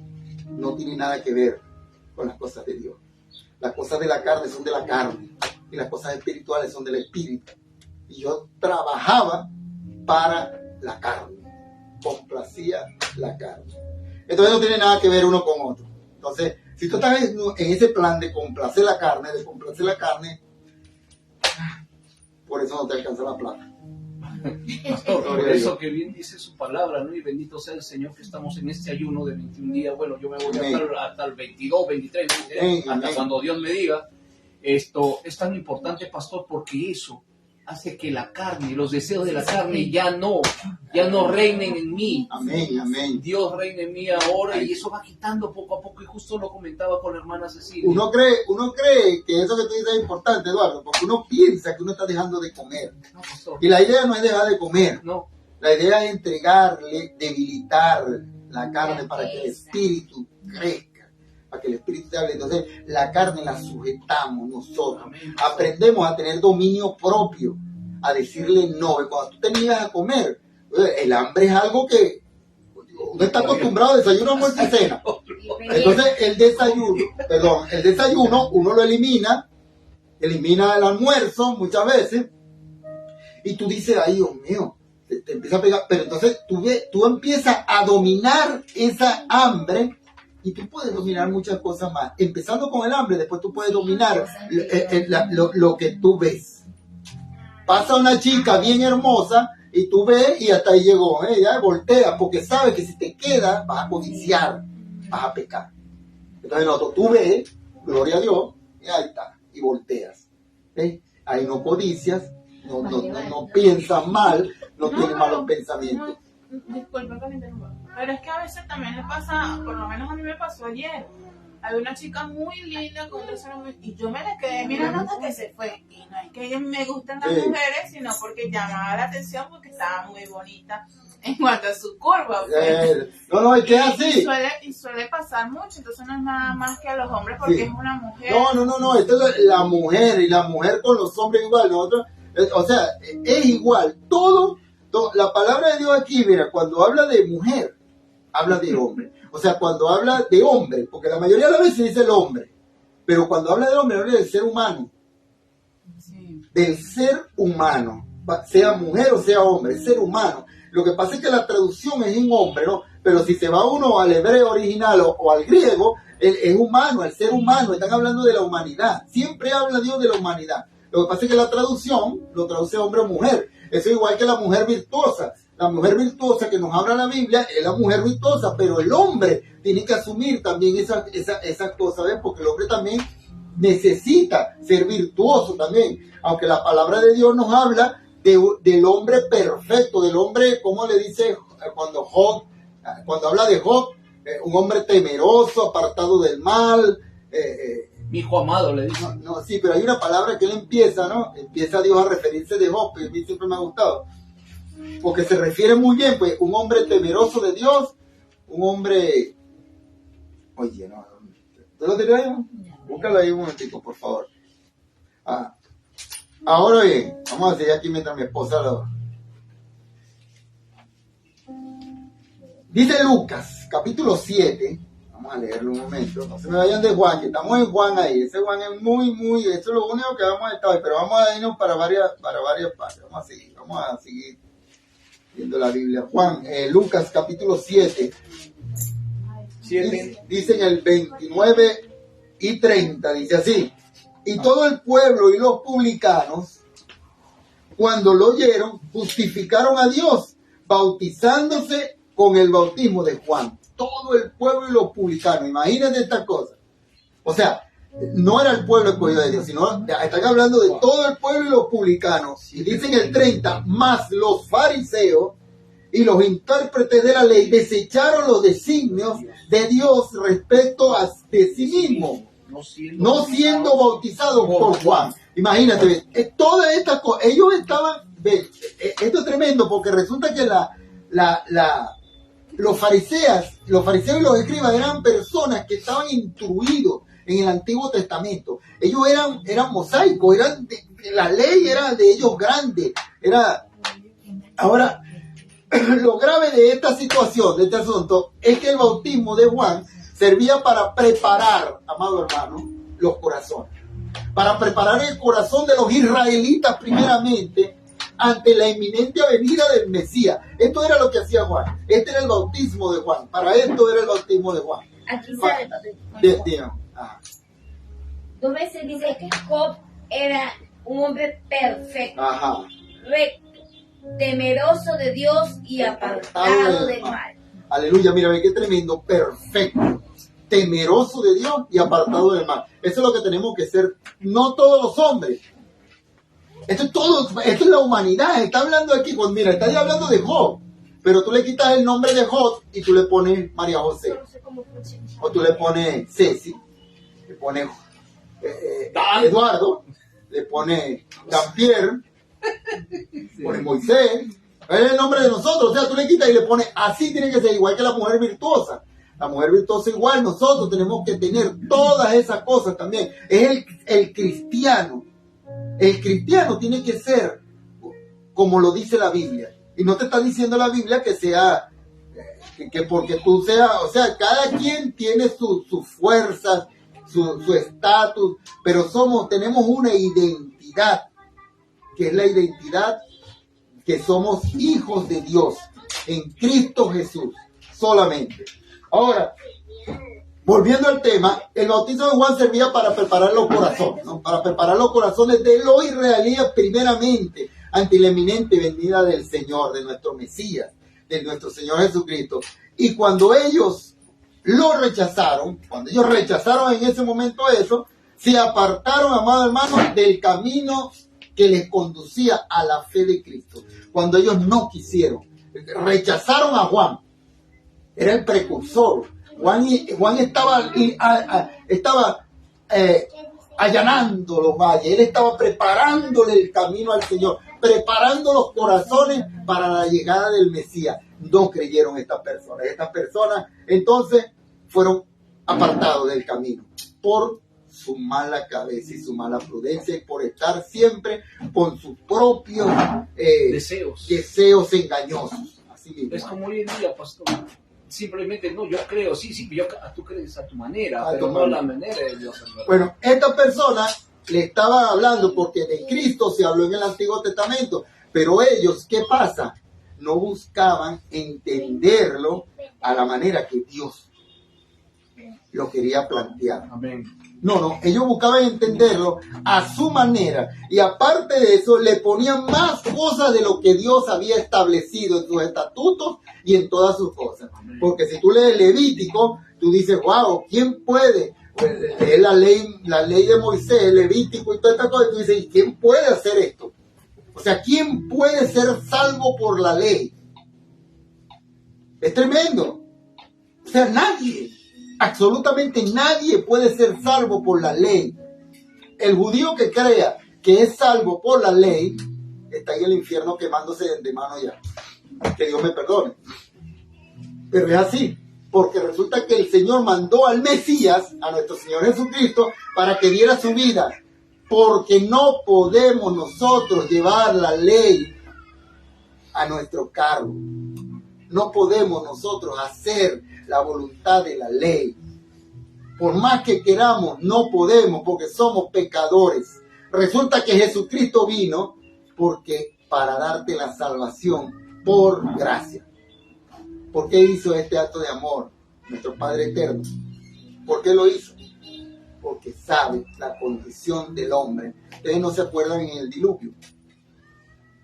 no tienen nada que ver con las cosas de Dios. Las cosas de la carne son de la carne y las cosas espirituales son del espíritu. Y yo trabajaba para la carne, complacía la carne. Entonces no tiene nada que ver uno con otro. Entonces, si tú estás en ese plan de complacer la carne, por eso no te alcanza la plata. Pastor, por eso que bien dice su palabra, ¿no? Y bendito sea el Señor que estamos en este ayuno de 21 días. Bueno, yo me voy hasta el 22, 23, hasta cuando Dios me diga. Esto es tan importante, pastor, porque eso hace que la carne, los deseos de la carne ya no reinen en mí. Amén, amén. Dios reina en mí ahora y eso va quitando poco a poco, y justo lo comentaba con la hermana Cecilia. Uno cree que eso que tú dices es importante, Eduardo, porque uno piensa que uno está dejando de comer. No, pastor. Y la idea no es dejar de comer. No. La idea es entregarle, debilitar la carne para que el espíritu crezca, para que el espíritu te hable. Entonces, la carne la sujetamos nosotros. Amén. Aprendemos a tener dominio propio, a decirle no. Y cuando tú te niegas a comer, el hambre es algo que uno está acostumbrado a desayuno, almuerzo y cena. Entonces, el desayuno uno lo elimina el almuerzo muchas veces, y tú dices, ay, Dios mío, te empieza a pegar. Pero entonces tú empiezas a dominar esa hambre. Y tú puedes dominar muchas cosas más. Empezando con el hambre, después tú puedes dominar lo que tú ves. Pasa una chica bien hermosa y tú ves y hasta ahí llegó. Ya voltea, porque sabes que si te quedas vas a codiciar, vas a pecar. Entonces tú ves, gloria a Dios, y ahí está, y volteas. ¿Ves? Ahí no codicias, no piensas mal, no tienes malos pensamientos. Disculpa que me interrumpa, pero es que a veces también le pasa, por lo menos a mí me pasó ayer. Había una chica muy linda con otro hombre y yo me la quedé mirando hasta que se fue. Y no es que me gusten las mujeres, sino porque llamaba la atención porque estaba muy bonita en cuanto a su curva. No, es que es así. Y suele pasar mucho, entonces no es nada más que a los hombres porque es una mujer. No, esto es la mujer, y la mujer con los hombres igual. Nosotros, o sea, es igual. Todo, la palabra de Dios aquí, mira, cuando habla de mujer, habla de hombre. O sea, cuando habla de hombre, porque la mayoría de las veces dice el hombre, pero cuando habla de hombre, habla del ser humano. Sí. Del ser humano, sea mujer o sea hombre, ser humano. Lo que pasa es que la traducción es en hombre, ¿no? Pero si se va uno al hebreo original o al griego, es humano, el ser humano. Están hablando de la humanidad. Siempre habla Dios de la humanidad. Lo que pasa es que la traducción lo traduce hombre o mujer. Eso es igual que la mujer virtuosa. La mujer virtuosa que nos habla la Biblia es la mujer virtuosa, pero el hombre tiene que asumir también esas cosas, ¿ves? Porque el hombre también necesita ser virtuoso también. Aunque la palabra de Dios nos habla del hombre perfecto, del hombre, ¿cómo le dice cuando habla de Job? Un hombre temeroso, apartado del mal. Mi hijo amado, le dice. No, sí, pero hay una palabra que él empieza, ¿no? Empieza Dios a referirse de Job, y a mí siempre me ha gustado. Porque se refiere muy bien, pues, un hombre temeroso de Dios, un hombre... Oye, no, ¿Usted lo tiene ahí? Búscalo ahí un momentico, por favor. Ahora bien, vamos a seguir aquí mientras mi esposa lo... Dice Lucas, capítulo 7. Vamos a leerlo un momento. No se me vayan de Juan, que estamos en Juan ahí. Ese Juan es muy... Eso es lo único que vamos a estar hoy. Pero vamos a irnos para varias partes. Vamos a seguir viendo la Biblia. Juan, Lucas, capítulo 7. Dice en el 29 y 30. Dice así. Y todo el pueblo y los publicanos, cuando lo oyeron, justificaron a Dios, bautizándose con el bautismo de Juan. Todo el pueblo y los publicanos. Imagínense esta cosa. O sea, no era el pueblo escogido de Dios, sino están hablando de todo el pueblo y los publicanos. Y dicen el 30, más los fariseos y los intérpretes de la ley desecharon los designios de Dios respecto a de sí mismo, no siendo bautizados por Juan. Imagínate, todas estas cosas, ellos estaban, esto es tremendo porque resulta que los fariseos y los escribas eran personas que estaban instruidos en el Antiguo Testamento. Ellos eran mosaicos, la ley era de ellos grande. Ahora, lo grave de esta situación, de este asunto, es que el bautismo de Juan servía para preparar, amado hermano, los corazones. Para preparar el corazón de los israelitas primeramente ante la inminente venida del Mesías. Esto era lo que hacía Juan. Este era el bautismo de Juan. Para esto era el bautismo de Juan. Aquí sale, papel. Dos veces dice que Job era un hombre perfecto, recto, temeroso de Dios y apartado del mal. Aleluya, mira, ve qué tremendo, perfecto, temeroso de Dios y apartado del mal. Eso es lo que tenemos que ser, no todos los hombres. Esto es la humanidad. Está hablando aquí, mira, está ya hablando de Job, pero tú le quitas el nombre de Job y tú le pones María José, o tú le pones Ceci, le pones Eduardo, le pones Jean-Pierre, pone Moisés, es el nombre de nosotros. O sea, tú le quitas y le pones, así tiene que ser, igual que la mujer virtuosa. La mujer virtuosa igual, nosotros tenemos que tener todas esas cosas también. Es el cristiano. El cristiano tiene que ser como lo dice la Biblia. Y no te está diciendo la Biblia que sea, que porque tú seas, o sea, cada quien tiene sus fuerzas, su estatus, pero tenemos una identidad, que es la identidad que somos hijos de Dios en Cristo Jesús solamente. Ahora, volviendo al tema, el bautizo de Juan servía para preparar los corazones, ¿no? Para preparar los corazones de los israelíes primeramente ante la eminente venida del Señor, de nuestro Mesías, de nuestro Señor Jesucristo. Y cuando ellos lo rechazaron, en ese momento eso, se apartaron, amado hermano, del camino que les conducía a la fe de Cristo. Cuando ellos no quisieron, rechazaron a Juan. Era el precursor. Juan estaba allanando los valles. Él estaba preparándole el camino al Señor, preparando los corazones para la llegada del Mesías. No creyeron estas personas. Estas personas entonces fueron apartados del camino por su mala cabeza y su mala prudencia, y por estar siempre con sus propios deseos engañosos. Así mismo. Es como hoy en día, pastor. Simplemente no, yo creo, tú crees a tu manera, pero no a la manera de Dios. Bueno, esta persona le estaba hablando porque de Cristo se habló en el Antiguo Testamento, pero ellos, ¿qué pasa? No buscaban entenderlo a la manera que Dios lo quería plantear. Amén. No, ellos buscaban entenderlo a su manera, y aparte de eso le ponían más cosas de lo que Dios había establecido en sus estatutos y en todas sus cosas. Porque si tú lees Levítico, tú dices, wow, ¿quién puede? Lees la ley de Moisés, Levítico y todas estas cosas, y tú dices, ¿y quién puede hacer esto? O sea, ¿quién puede ser salvo por la ley? Es tremendo. O sea, nadie. Absolutamente nadie puede ser salvo por la ley. El judío que crea que es salvo por la ley está en el infierno quemándose de mano ya. Que Dios me perdone. Pero es así. Porque resulta que el Señor mandó al Mesías, a nuestro Señor Jesucristo, para que diera su vida. Porque no podemos nosotros llevar la ley a nuestro cargo. No podemos nosotros hacer la voluntad de la ley. Por más que queramos, no podemos porque somos pecadores. Resulta que Jesucristo vino porque para darte la salvación por gracia. ¿Por qué hizo este acto de amor nuestro Padre Eterno? ¿Por qué lo hizo? Porque sabe la condición del hombre. Ustedes no se acuerdan en el diluvio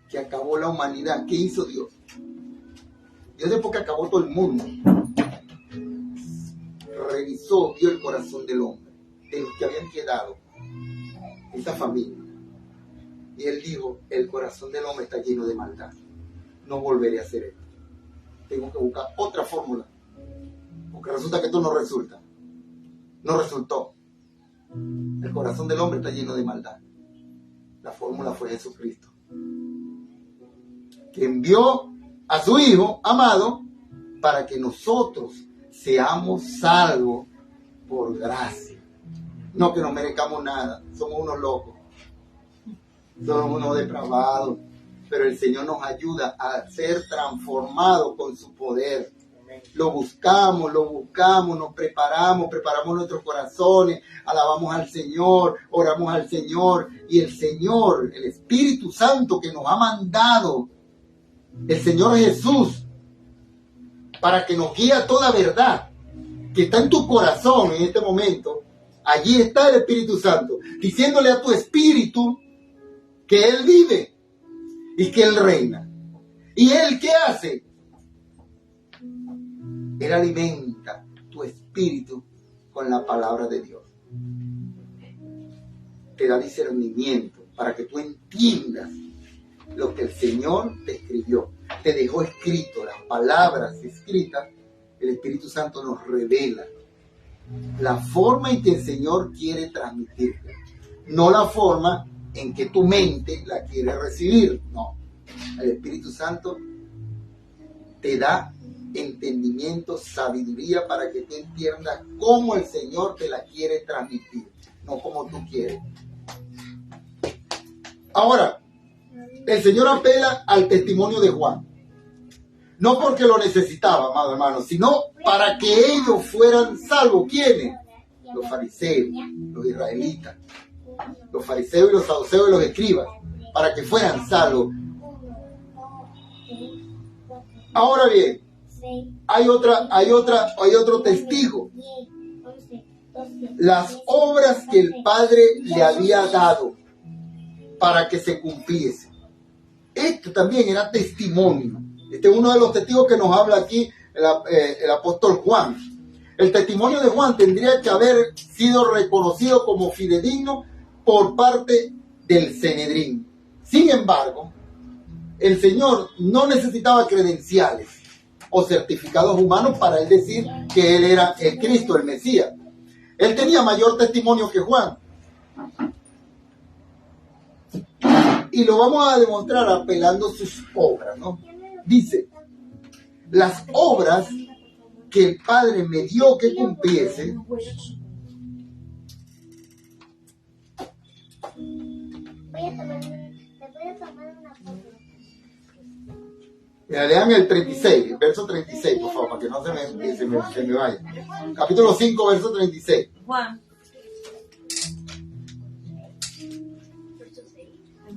que acabó la humanidad. ¿Qué hizo Dios? Dios después que acabó todo el mundo, revisó, vio el corazón del hombre, de los que habían quedado, esa familia. Y él dijo, el corazón del hombre está lleno de maldad. No volveré a hacer esto. Tengo que buscar otra fórmula. Porque resulta que esto no resulta. No resultó. El corazón del hombre está lleno de maldad. La fórmula fue Jesucristo, que envió a su Hijo amado para que nosotros seamos salvos por gracia. No que no merezcamos nada. Somos unos locos. Somos unos depravados. Pero el Señor nos ayuda a ser transformados con su poder. Lo buscamos, nos preparamos nuestros corazones, alabamos al Señor, oramos al Señor. Y el Señor, el Espíritu Santo que nos ha mandado, el Señor Jesús, para que nos guíe a toda verdad, que está en tu corazón en este momento. Allí está el Espíritu Santo, diciéndole a tu espíritu que Él vive y que Él reina. ¿Y Él qué hace? Él alimenta tu espíritu con la palabra de Dios. Te da discernimiento para que tú entiendas lo que el Señor te escribió. Te dejó escrito las palabras escritas. El Espíritu Santo nos revela la forma en que el Señor quiere transmitirte. No la forma en que tu mente la quiere recibir. No. El Espíritu Santo te da entendimiento, sabiduría para que tú entiendas cómo el Señor te la quiere transmitir, no como tú quieres. Ahora, el Señor apela al testimonio de Juan, no porque lo necesitaba, amado hermano, sino para que ellos fueran salvos. ¿Quiénes? Los fariseos, los israelitas, los fariseos y los saduceos y los escribas, para que fueran salvos. Ahora bien, hay otro testigo. Las obras que el Padre le había dado para que se cumpliese. Esto también era testimonio. Este es uno de los testigos que nos habla aquí el apóstol Juan. El testimonio de Juan tendría que haber sido reconocido como fidedigno por parte del Sanedrín. Sin embargo, el Señor no necesitaba credenciales o certificados humanos para él decir que él era el Cristo, el Mesías. Él tenía mayor testimonio que Juan. Y lo vamos a demostrar apelando sus obras, ¿no? Dice, las obras que el Padre me dio que cumpliese, lean el 36, verso 36, por favor, para que no se me vaya. Capítulo 5, verso 36. Juan.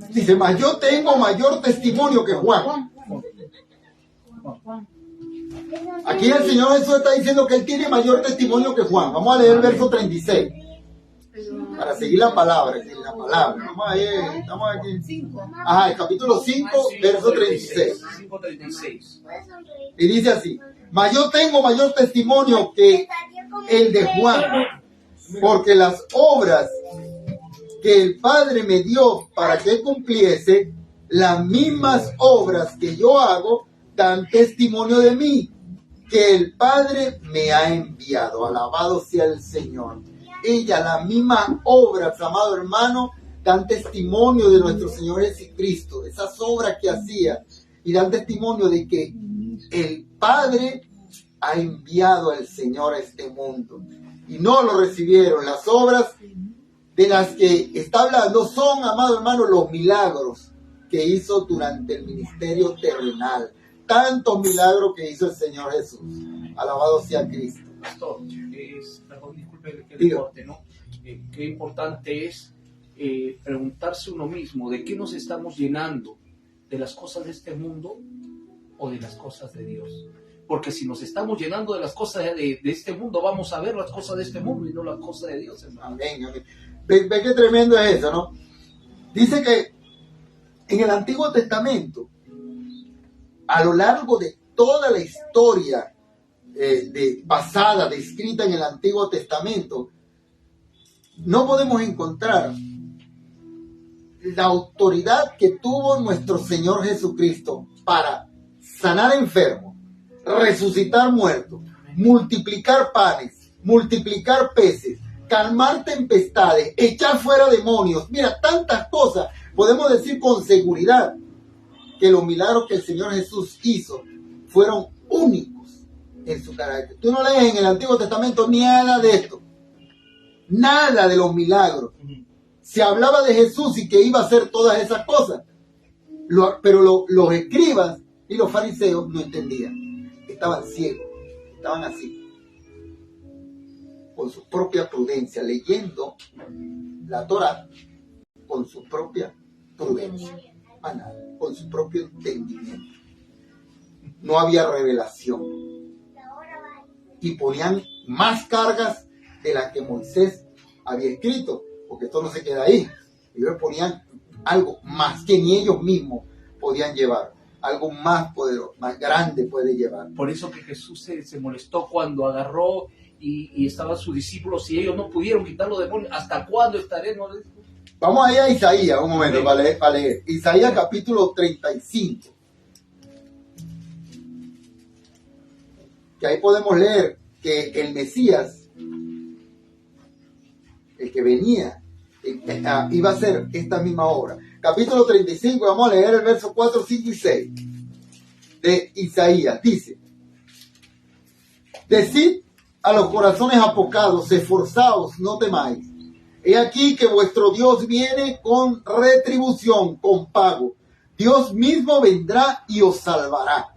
Dice, mas yo tengo mayor testimonio que Juan. Aquí el Señor Jesús está diciendo que Él tiene mayor testimonio que Juan. Vamos a leer el verso 36. Para seguir la palabra. Vamos a ver, estamos aquí. Ajá, el capítulo 5, verso 36. 5:36. Y dice así, mas yo tengo mayor testimonio que el de Juan, porque las obras que el Padre me dio para que cumpliese, las mismas obras que yo hago, dan testimonio de mí, que el Padre me ha enviado. Alabado sea el Señor. Las mismas obras, amado hermano, dan testimonio de nuestro Señor Jesucristo, esas obras que hacía, y dan testimonio de que el Padre ha enviado el Señor a este mundo. Y no lo recibieron. Las obras de las que está hablando son, amado hermano, los milagros que hizo durante el ministerio terrenal. Tantos milagros que hizo el Señor Jesús. Alabado sea Cristo. Pastor, perdón, disculpe que le Diga. corte, ¿no? Qué importante es preguntarse uno mismo de qué nos estamos llenando, de las cosas de este mundo o de las cosas de Dios. Porque si nos estamos llenando de las cosas de este mundo, vamos a ver las cosas de este mundo y no las cosas de Dios, hermano. Amén, amén. Ve qué tremendo es eso, ¿no? Dice que en el Antiguo Testamento, a lo largo de toda la historia pasada, descrita en el Antiguo Testamento, no podemos encontrar la autoridad que tuvo nuestro Señor Jesucristo para sanar enfermos, resucitar muertos, multiplicar panes, multiplicar peces, calmar tempestades, echar fuera demonios. Mira, tantas cosas. Podemos decir con seguridad que los milagros que el Señor Jesús hizo fueron únicos en su carácter. Tú no lees en el Antiguo Testamento nada de esto. Nada de los milagros. Se hablaba de Jesús y que iba a hacer todas esas cosas. Pero los escribas y los fariseos no entendían. Estaban ciegos. Estaban así. Con su propia prudencia, leyendo la Torá con su propia prudencia, con su propio entendimiento. No había revelación. Y ponían más cargas de las que Moisés había escrito, porque esto no se queda ahí. Ellos ponían algo más que ni ellos mismos podían llevar. Algo más poderoso, más grande puede llevar. Por eso que Jesús se molestó cuando agarró y estaban sus discípulos y ellos no pudieron quitar los demonios. ¿Hasta cuándo estaremos? Vamos allá a Isaías un momento para leer. Isaías capítulo 35. Que ahí podemos leer que el Mesías, el que venía, iba a hacer esta misma obra. Capítulo 35, vamos a leer el verso 4, 5 y 6 de Isaías. Dice: decid a los corazones apocados, esforzaos, no temáis. He aquí que vuestro Dios viene con retribución, con pago. Dios mismo vendrá y os salvará.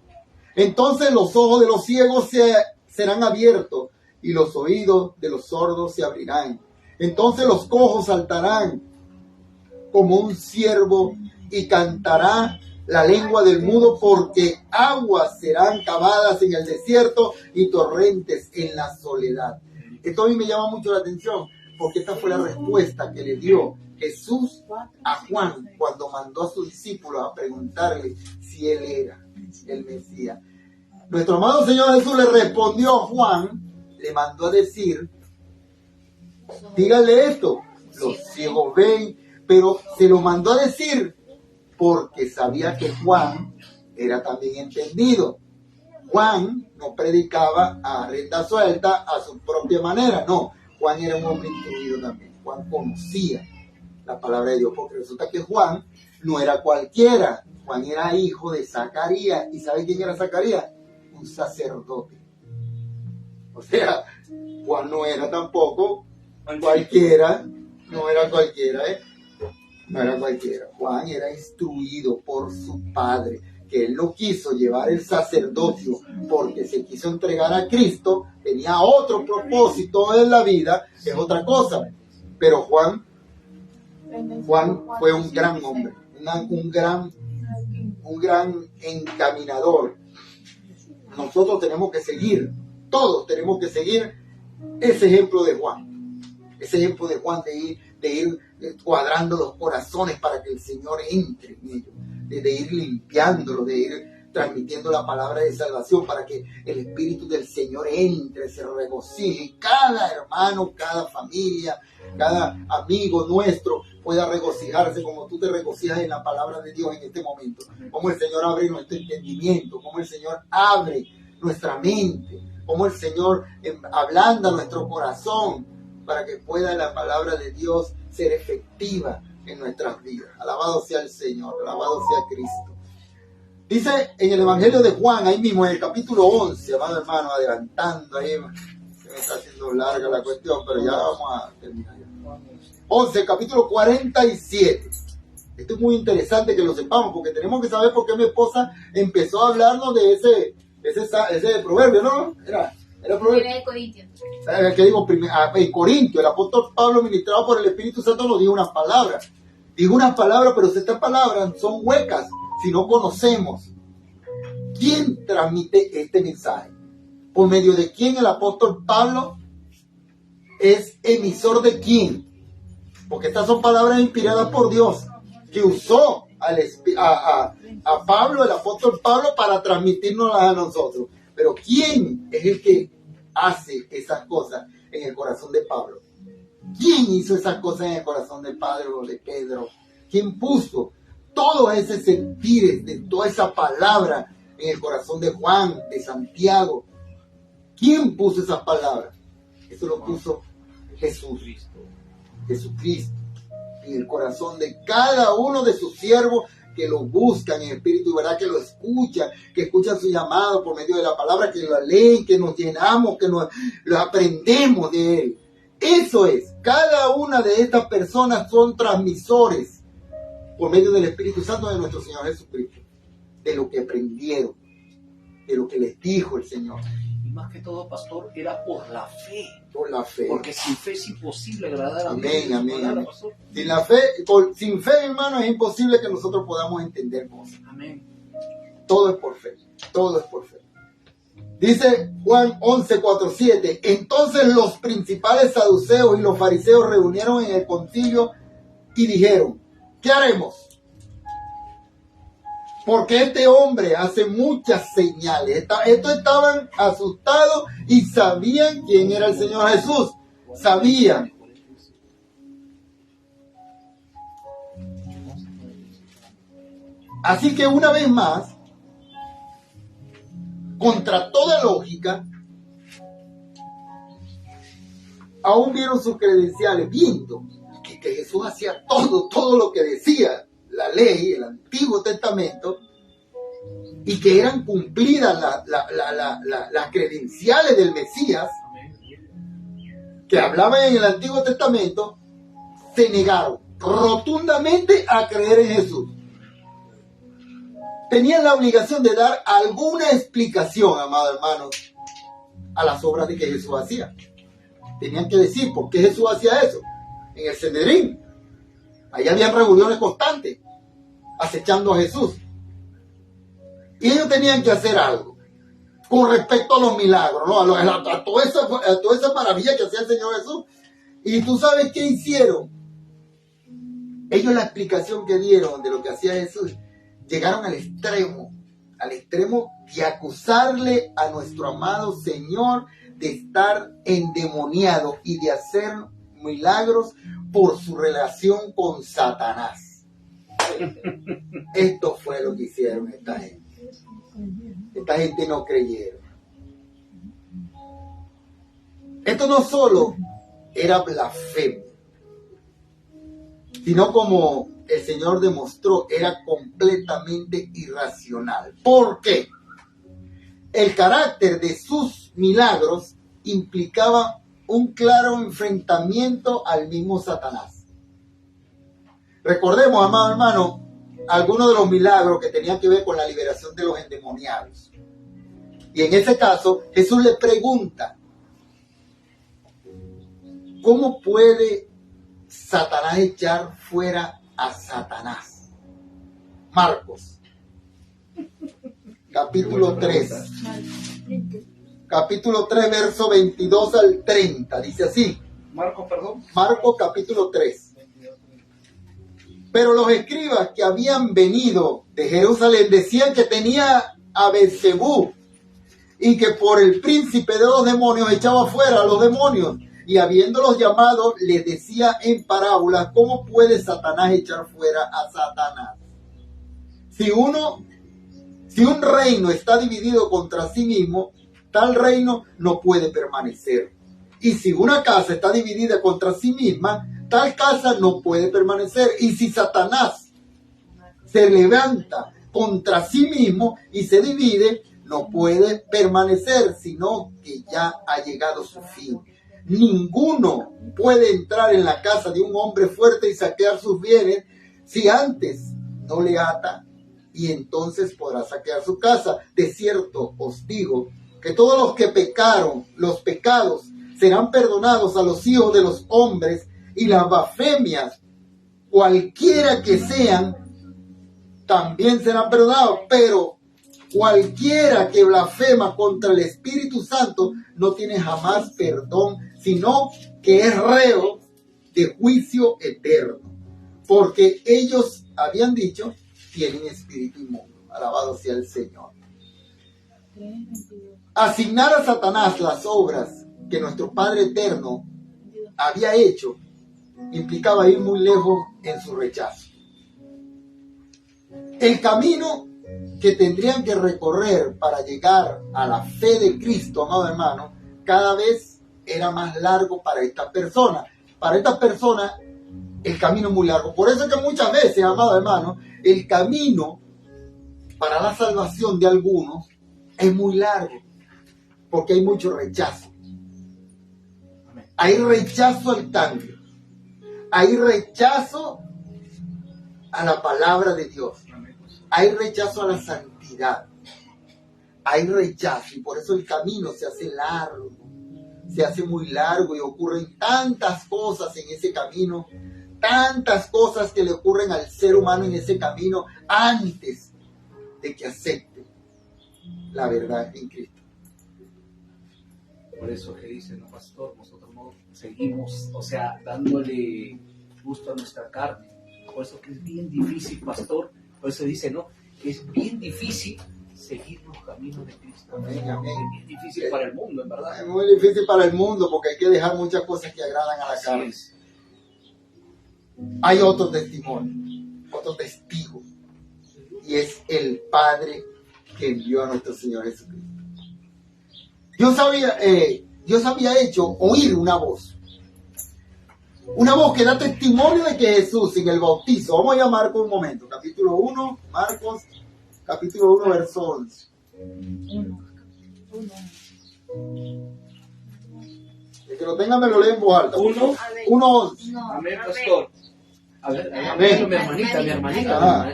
Entonces los ojos de los ciegos serán abiertos y los oídos de los sordos se abrirán. Entonces los cojos saltarán como un ciervo y cantará la lengua del mudo, porque aguas serán cavadas en el desierto y torrentes en la soledad. Esto a mí me llama mucho la atención, porque esta fue la respuesta que le dio Jesús a Juan cuando mandó a sus discípulos a preguntarle si él era el Mesías. Nuestro amado Señor Jesús le respondió a Juan, le mandó a decir: dígale esto, los ciegos ven, pero se lo mandó a decir porque sabía que Juan era también entendido. Juan no predicaba a rienda suelta a su propia manera, no. Juan era un hombre instruido también. Juan conocía la palabra de Dios, porque resulta que Juan no era cualquiera. Juan era hijo de Zacarías. ¿Y sabe quién era Zacarías? Un sacerdote. O sea, Juan no era tampoco cualquiera. No era cualquiera, No era cualquiera. Juan era instruido por su padre, que él no quiso llevar el sacerdocio porque se quiso entregar a Cristo. Tenía otro propósito en la vida, es otra cosa. Pero Juan fue un gran hombre, un gran encaminador. Nosotros tenemos que seguir, todos tenemos que seguir ese ejemplo de Juan. Ese ejemplo de Juan de ir cuadrando los corazones para que el Señor entre en ellos, de ir limpiándolo, de ir transmitiendo la palabra de salvación para que el Espíritu del Señor entre, se regocije. Cada hermano, cada familia, cada amigo nuestro pueda regocijarse como tú te regocijas en la palabra de Dios en este momento. Como el Señor abre nuestro entendimiento, como el Señor abre nuestra mente, como el Señor ablanda nuestro corazón para que pueda la palabra de Dios ser efectiva en nuestras vidas. Alabado sea el Señor, alabado sea Cristo. Dice en el Evangelio de Juan, ahí mismo en el capítulo 11, amado hermano, adelantando ahí, se me está haciendo larga la cuestión, pero ya vamos a terminar. 11, capítulo 47. Esto es muy interesante que lo sepamos, porque tenemos que saber por qué mi esposa empezó a hablarnos de ese proverbio, ¿no? Era proverbio. Primera de Corintios. Que digo, en Corintios, el apóstol Pablo, ministrado por el Espíritu Santo, nos dijo unas palabras. Dijo unas palabras, pero estas palabras son huecas si no conocemos. ¿Quién transmite este mensaje? ¿Por medio de quién el apóstol Pablo es emisor de quién? Porque estas son palabras inspiradas por Dios, que usó a Pablo, el apóstol Pablo, para transmitirnoslas a nosotros. Pero ¿quién es el que hace esas cosas en el corazón de Pablo? ¿Quién hizo esas cosas en el corazón de Pablo, de Pedro? ¿Quién puso todo ese sentir de toda esa palabra en el corazón de Juan, de Santiago? ¿Quién puso esas palabras? Eso lo puso Jesucristo en el corazón de cada uno de sus siervos que lo buscan en espíritu y verdad, que lo escuchan, que escuchan su llamado por medio de la palabra, que lo leen, que nos llenamos, que lo aprendemos de él. Eso es, cada una de estas personas son transmisores por medio del Espíritu Santo de nuestro Señor Jesucristo, de lo que aprendieron, de lo que les dijo el Señor. Y más que todo, pastor, era por la fe. Por la fe. Porque sin fe es imposible agradar a Dios. Amén, amén. Sin fe, hermano, es imposible que nosotros podamos entender cosas. Amén. Todo es por fe. Todo es por fe. Dice Juan 11:4-7. Entonces los principales saduceos y los fariseos reunieron en el concilio y dijeron: ¿qué haremos? Porque este hombre hace muchas señales. Estos estaban asustados y sabían quién era el Señor Jesús. Sabían. Así que una vez más, contra toda lógica, aún vieron sus credenciales, viendo que Jesús hacía todo lo que decía la ley, el Antiguo Testamento, y que eran cumplidas las credenciales del Mesías, que hablaban en el Antiguo Testamento, se negaron rotundamente a creer en Jesús. Tenían la obligación de dar alguna explicación, amados hermanos, a las obras de que Jesús hacía. Tenían que decir por qué Jesús hacía eso. En el Sanedrín, ahí habían reuniones constantes, acechando a Jesús. Y ellos tenían que hacer algo con respecto a los milagros, ¿no? a toda esa maravilla que hacía el Señor Jesús. Y tú sabes qué hicieron. Ellos, la explicación que dieron de lo que hacía Jesús, llegaron al extremo de acusarle a nuestro amado Señor de estar endemoniado y de hacer milagros por su relación con Satanás. Esto fue lo que hicieron esta gente. Esta gente no creyeron. Esto no solo era blasfemia, sino, como el Señor demostró, era completamente irracional. ¿Por qué? El carácter de sus milagros implicaba un claro enfrentamiento al mismo Satanás. Recordemos, amado hermano, algunos de los milagros que tenían que ver con la liberación de los endemoniados. Y en ese caso, Jesús le pregunta: ¿cómo puede Satanás echar fuera a Satanás? Marcos, capítulo 3. Capítulo 3, verso 22 al 30. Dice así. Marcos, capítulo 3. Pero los escribas que habían venido de Jerusalén decían que tenía a Beelzebú y que por el príncipe de los demonios echaba fuera a los demonios. Y habiéndolos llamado, les decía en parábolas: ¿cómo puede Satanás echar fuera a Satanás? Si un reino está dividido contra sí mismo, tal reino no puede permanecer. Y si una casa está dividida contra sí misma, tal casa no puede permanecer. Y si Satanás se levanta contra sí mismo y se divide, no puede permanecer, sino que ya ha llegado su fin. Ninguno puede entrar en la casa de un hombre fuerte y saquear sus bienes si antes no le ata, y entonces podrá saquear su casa. De cierto os digo que todos los que pecaron, los pecados serán perdonados a los hijos de los hombres, y las blasfemias, cualquiera que sean, también serán perdonados. Pero cualquiera que blasfema contra el Espíritu Santo no tiene jamás perdón, sino que es reo de juicio eterno. Porque ellos habían dicho, tienen espíritu inmundo. Alabado sea el Señor. Asignar a Satanás las obras que nuestro Padre Eterno había hecho implicaba ir muy lejos en su rechazo. El camino que tendrían que recorrer para llegar a la fe de Cristo, amado hermano, cada vez era más largo para estas personas. Para estas personas, el camino es muy largo. Por eso es que muchas veces, amado hermano, el camino para la salvación de algunos es muy largo, porque hay mucho rechazo. Hay rechazo al cambio. Hay rechazo a la palabra de Dios. Hay rechazo a la santidad. Hay rechazo, y por eso el camino se hace largo. Se hace muy largo y ocurren tantas cosas en ese camino, tantas cosas que le ocurren al ser humano en ese camino antes de que acepte la verdad en Cristo. Por eso que dice, no, pastor, nosotros no seguimos, dándole gusto a nuestra carne. Por eso que es bien difícil, pastor. Por eso dice, ¿no? Que es bien difícil seguir los caminos de Cristo. Amén, amén. Es bien difícil para el mundo, en verdad. Es muy difícil para el mundo porque hay que dejar muchas cosas que agradan a la carne. Es. Hay otro testimonio, otro testigo, y es el Padre que envió a nuestro Señor Jesucristo. Dios había hecho oír una voz que da testimonio de que Jesús en el bautizo, vamos a ir a Marcos un momento, capítulo 1, Marcos, capítulo 1, verso 11. El que lo tenga me lo lee en voz alta. 1:11. Amén, pastor. A ver, Amén. mi hermanita. Mi hermanita.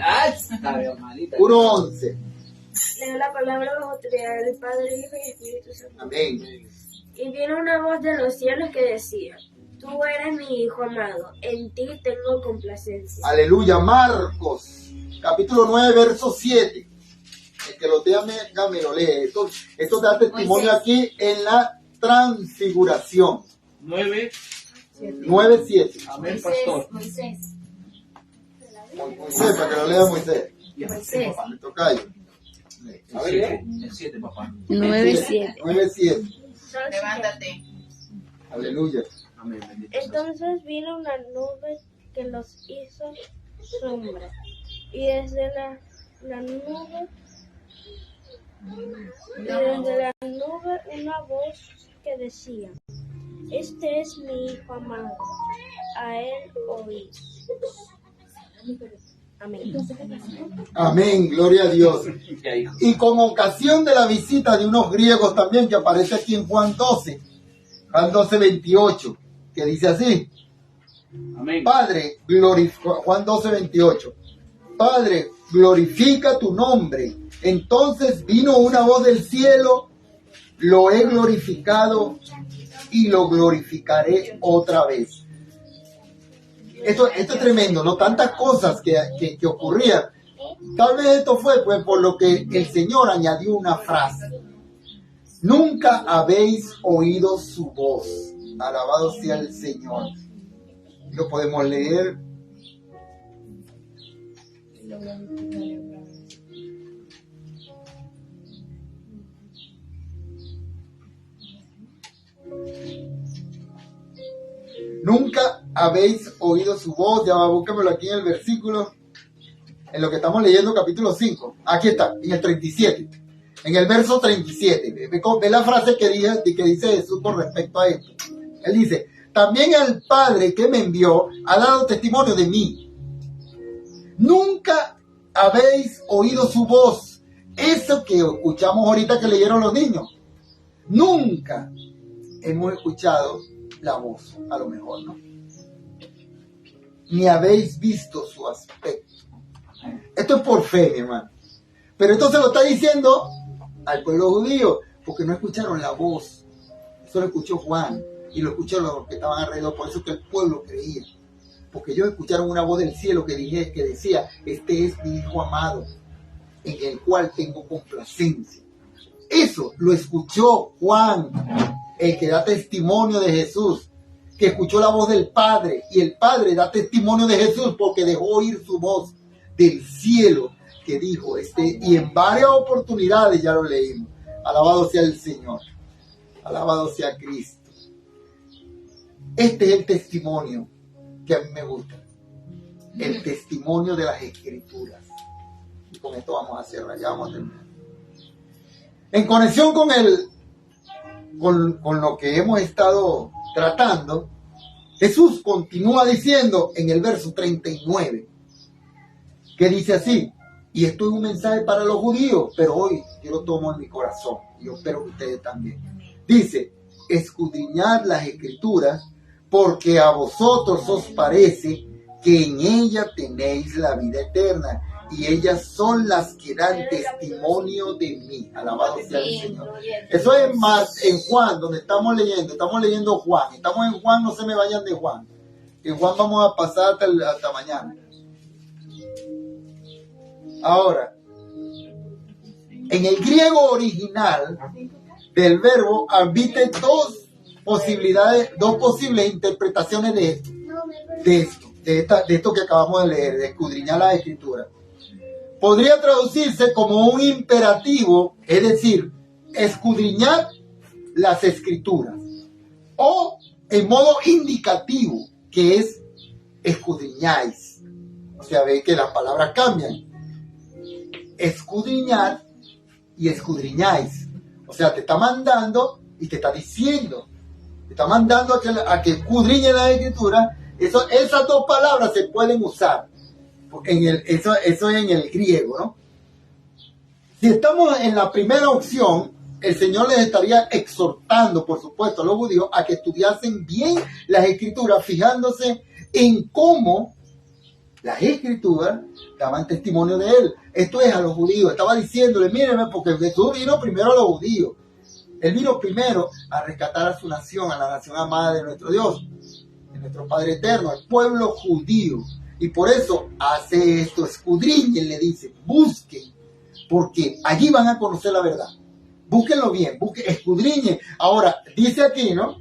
1:11. Leo la palabra bajo autoridad del Padre, Hijo y Espíritu Santo. Amén. Y vino una voz de los cielos que decía: Tú eres mi Hijo amado, en ti tengo complacencia. Aleluya. Marcos, capítulo 9, verso 7. El que lo tenga me lo lee. Esto da testimonio Moisés. aquí en la transfiguración. 9:7. Amén, pastor. Moisés. Moisés, para que lo lea Moisés. Moisés. Me toca yo. A ver, El 7, papá. 9:7. Levántate. Aleluya. Amén, bendito sea. Entonces vino una nube que los hizo sombra, y desde la nube una voz que decía: Este es mi Hijo amado, a él oíd. Amén. Amén, gloria a Dios. Ya, hijo. Y con ocasión de la visita de unos griegos también, que aparece aquí en Juan 12:28, que dice así: Amén. Padre, Juan 12:28. Padre, glorifica tu nombre. Entonces vino una voz del cielo: lo he glorificado y lo glorificaré otra vez. Esto es tremendo, ¿no? Tantas cosas que ocurrían. Tal vez esto fue pues por lo que el Señor añadió una frase: nunca habéis oído su voz. Alabado sea el Señor. Lo podemos leer. Nunca habéis oído su voz. Ya búscamelo aquí en el versículo, en lo que estamos leyendo, capítulo 5. Aquí está, en el 37. En el verso 37. Ve la frase que dice Jesús con respecto a esto. Él dice: también el Padre que me envió ha dado testimonio de mí. Nunca habéis oído su voz. Eso que escuchamos ahorita que leyeron los niños. Nunca hemos escuchado la voz, a lo mejor, ¿no? Ni habéis visto su aspecto. Esto es por fe, mi hermano. Pero esto se lo está diciendo al pueblo judío, porque no escucharon la voz. Eso lo escuchó Juan y lo escucharon los que estaban alrededor. Por eso que el pueblo creía. Porque ellos escucharon una voz del cielo que decía, este es mi hijo amado, en el cual tengo complacencia. Eso lo escuchó Juan, el que da testimonio de Jesús, que escuchó la voz del Padre, y el Padre da testimonio de Jesús porque dejó oír su voz del cielo, que dijo, y en varias oportunidades ya lo leímos. Alabado sea el Señor, alabado sea Cristo. Este es el testimonio que a mí me gusta, el testimonio de las Escrituras. Y con esto vamos a cerrar, ya vamos a terminar. En conexión con lo que hemos estado tratando, Jesús continúa diciendo en el verso 39, que dice así, y esto es un mensaje para los judíos, pero hoy yo lo tomo en mi corazón, y yo espero que ustedes también. Dice, escudriñad las Escrituras, porque a vosotros os parece que en ella tenéis la vida eterna, y ellas son las que dan testimonio de mí. Alabado sea el Señor. Eso es más en Juan, donde estamos leyendo Juan. Estamos en Juan, no se me vayan de Juan. En Juan vamos a pasar hasta mañana. Ahora, en el griego original del verbo admite dos posibles interpretaciones de esto que acabamos de leer, de escudriñar la Escritura. Podría traducirse como un imperativo, es decir, escudriñar las Escrituras, o en modo indicativo, que es escudriñáis. O sea, ve que las palabras cambian. Escudriñar y escudriñáis. O sea, te está mandando y te está diciendo. Te está mandando a que escudriñe la Escritura. Esas dos palabras se pueden usar. Eso es en el griego, ¿no? Si estamos en la primera opción, el Señor les estaría exhortando, por supuesto, a los judíos a que estudiasen bien las Escrituras, fijándose en cómo las Escrituras daban testimonio de Él. Esto es a los judíos. Estaba diciéndole, mírenme, porque Jesús vino primero a los judíos. Él vino primero a rescatar a su nación, a la nación amada de nuestro Dios, de nuestro Padre eterno, al pueblo judío. Y por eso hace esto, escudriñen, le dice, busquen, porque allí van a conocer la verdad. Búsquenlo bien, escudriñen. Ahora, dice aquí, ¿no?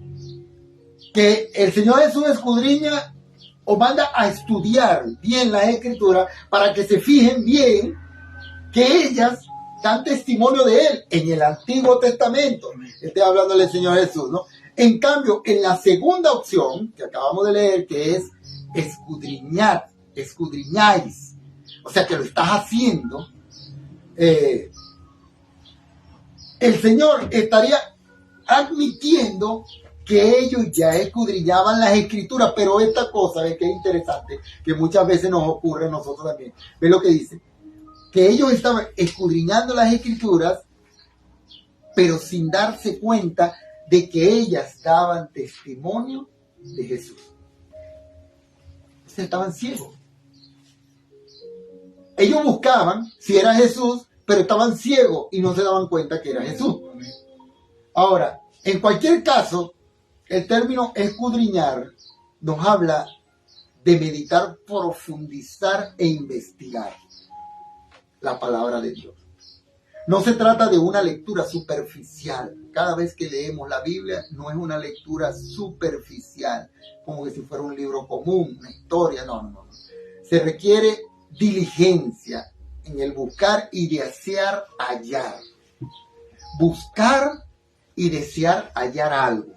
Que el Señor Jesús escudriña o manda a estudiar bien la Escritura para que se fijen bien que ellas dan testimonio de Él en el Antiguo Testamento. Estoy hablando del Señor Jesús, ¿no? En cambio, en la segunda opción que acabamos de leer, que es escudriñar, escudriñáis, o sea que lo estás haciendo, el Señor estaría admitiendo que ellos ya escudriñaban las Escrituras, pero esta cosa, ¿ves? Que es interesante, que muchas veces nos ocurre a nosotros también. ¿Ves lo que dice? Que ellos estaban escudriñando las Escrituras, pero sin darse cuenta de que ellas daban testimonio de Jesús. Estaban ciegos. Ellos buscaban si era Jesús, pero estaban ciegos y no se daban cuenta que era Jesús. Ahora, en cualquier caso, el término escudriñar nos habla de meditar, profundizar e investigar la palabra de Dios. No se trata de una lectura superficial. Cada vez que leemos la Biblia no es una lectura superficial, como que si fuera un libro común, una historia. No. Se requiere diligencia en el buscar y desear hallar. Buscar y desear hallar algo.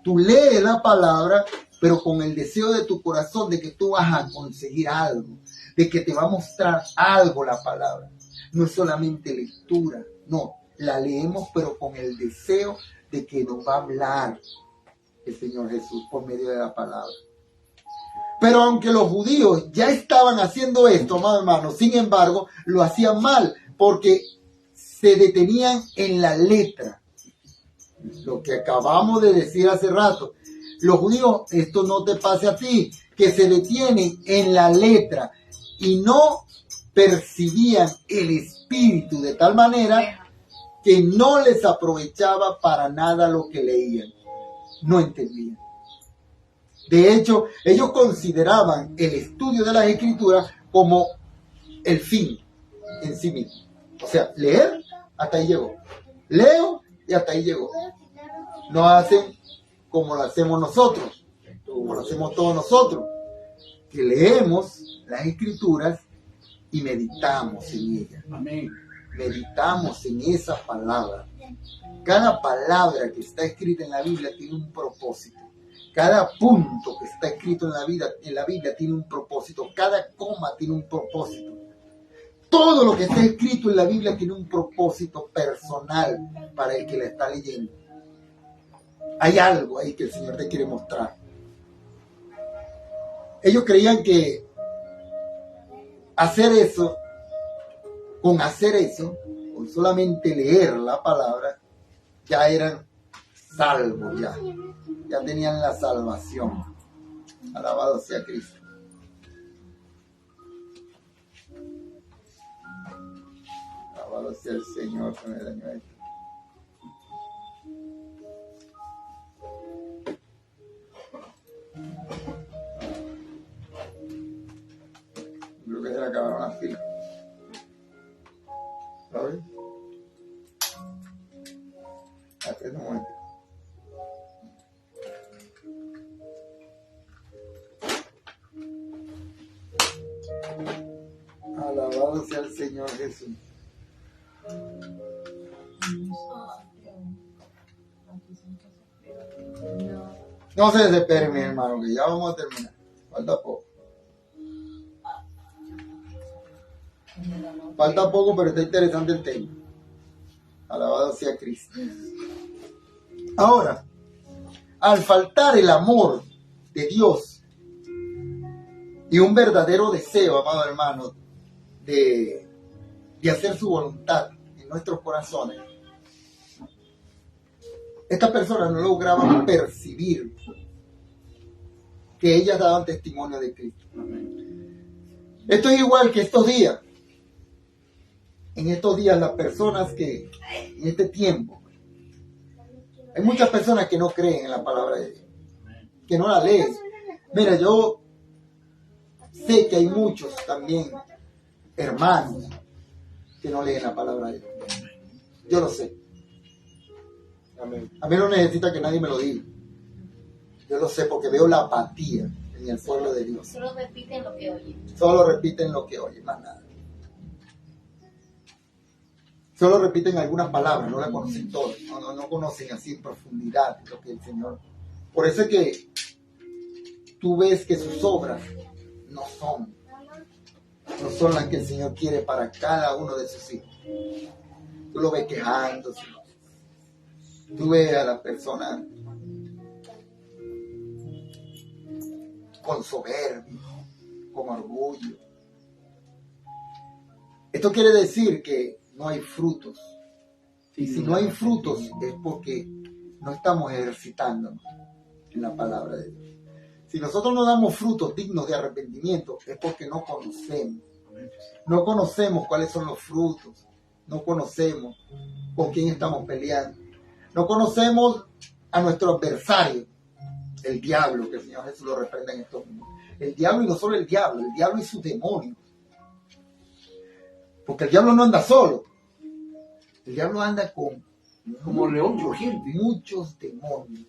Tú lees la palabra, pero con el deseo de tu corazón de que tú vas a conseguir algo, de que te va a mostrar algo la palabra. No es solamente lectura, no, la leemos pero con el deseo de que nos va a hablar el Señor Jesús por medio de la palabra. Pero aunque los judíos ya estaban haciendo esto, amados hermanos, sin embargo, lo hacían mal porque se detenían en la letra. Lo que acabamos de decir hace rato. Los judíos, esto no te pase a ti, que se detienen en la letra y no percibían el espíritu de tal manera que no les aprovechaba para nada lo que leían. No entendían. De hecho, ellos consideraban el estudio de las escrituras como el fin en sí mismo. O sea, leer, hasta ahí llegó. Leo y hasta ahí llegó. No hacen como lo hacemos nosotros, como lo hacemos todos nosotros, que leemos las escrituras y meditamos en ellas. Amén. Meditamos en esa palabra. Cada palabra que está escrita en la Biblia tiene un propósito. Cada punto que está escrito en la Biblia tiene un propósito. Cada coma tiene un propósito. Todo lo que está escrito en la Biblia tiene un propósito personal para el que la está leyendo. Hay algo ahí que el Señor te quiere mostrar. Ellos creían que con solamente leer la palabra, ya eran salvos, ya tenían la salvación. Alabado sea Cristo. Alabado sea el Señor que me dañó esto. Creo que se le acabaron las pilas. ¿Sabes? Hasta ese momento. Alabado sea el Señor Jesús. No se desespere, mi hermano, que ya vamos a terminar. Falta poco. Falta poco, pero está interesante el tema. Alabado sea Cristo. Ahora, al faltar el amor de Dios y un verdadero deseo, amado hermano, de hacer su voluntad en nuestros corazones, estas personas no lograban percibir que ellas daban testimonio de Cristo. Esto es igual que estos días. En estos días las personas que en este tiempo, hay muchas personas que no creen en la palabra de Dios, que no la leen. Mira, yo sé que hay muchos también hermanos que no leen la palabra de Dios. Yo lo sé. A mí no necesita que nadie me lo diga. Yo lo sé porque veo la apatía en el pueblo de Dios. Solo repiten lo que oyen. Solo repiten lo que oyen, más nada. Solo repiten algunas palabras, no la conocen todas, no conocen así en profundidad lo que el Señor. Por eso es que tú ves que sus obras no son las que el Señor quiere para cada uno de sus hijos. Tú lo ves quejándose, tú ves a la persona con soberbia, con orgullo. Esto quiere decir que no hay frutos. Y si no hay frutos es porque no estamos ejercitándonos en la palabra de Dios. Si nosotros no damos frutos dignos de arrepentimiento es porque no conocemos. No conocemos cuáles son los frutos. No conocemos con quién estamos peleando. No conocemos a nuestro adversario, el diablo, que el Señor Jesús lo reprenda en estos momentos. El diablo, y no solo el diablo y sus demonios. Porque el diablo no anda solo. El diablo anda como león rugiente. Muchos demonios.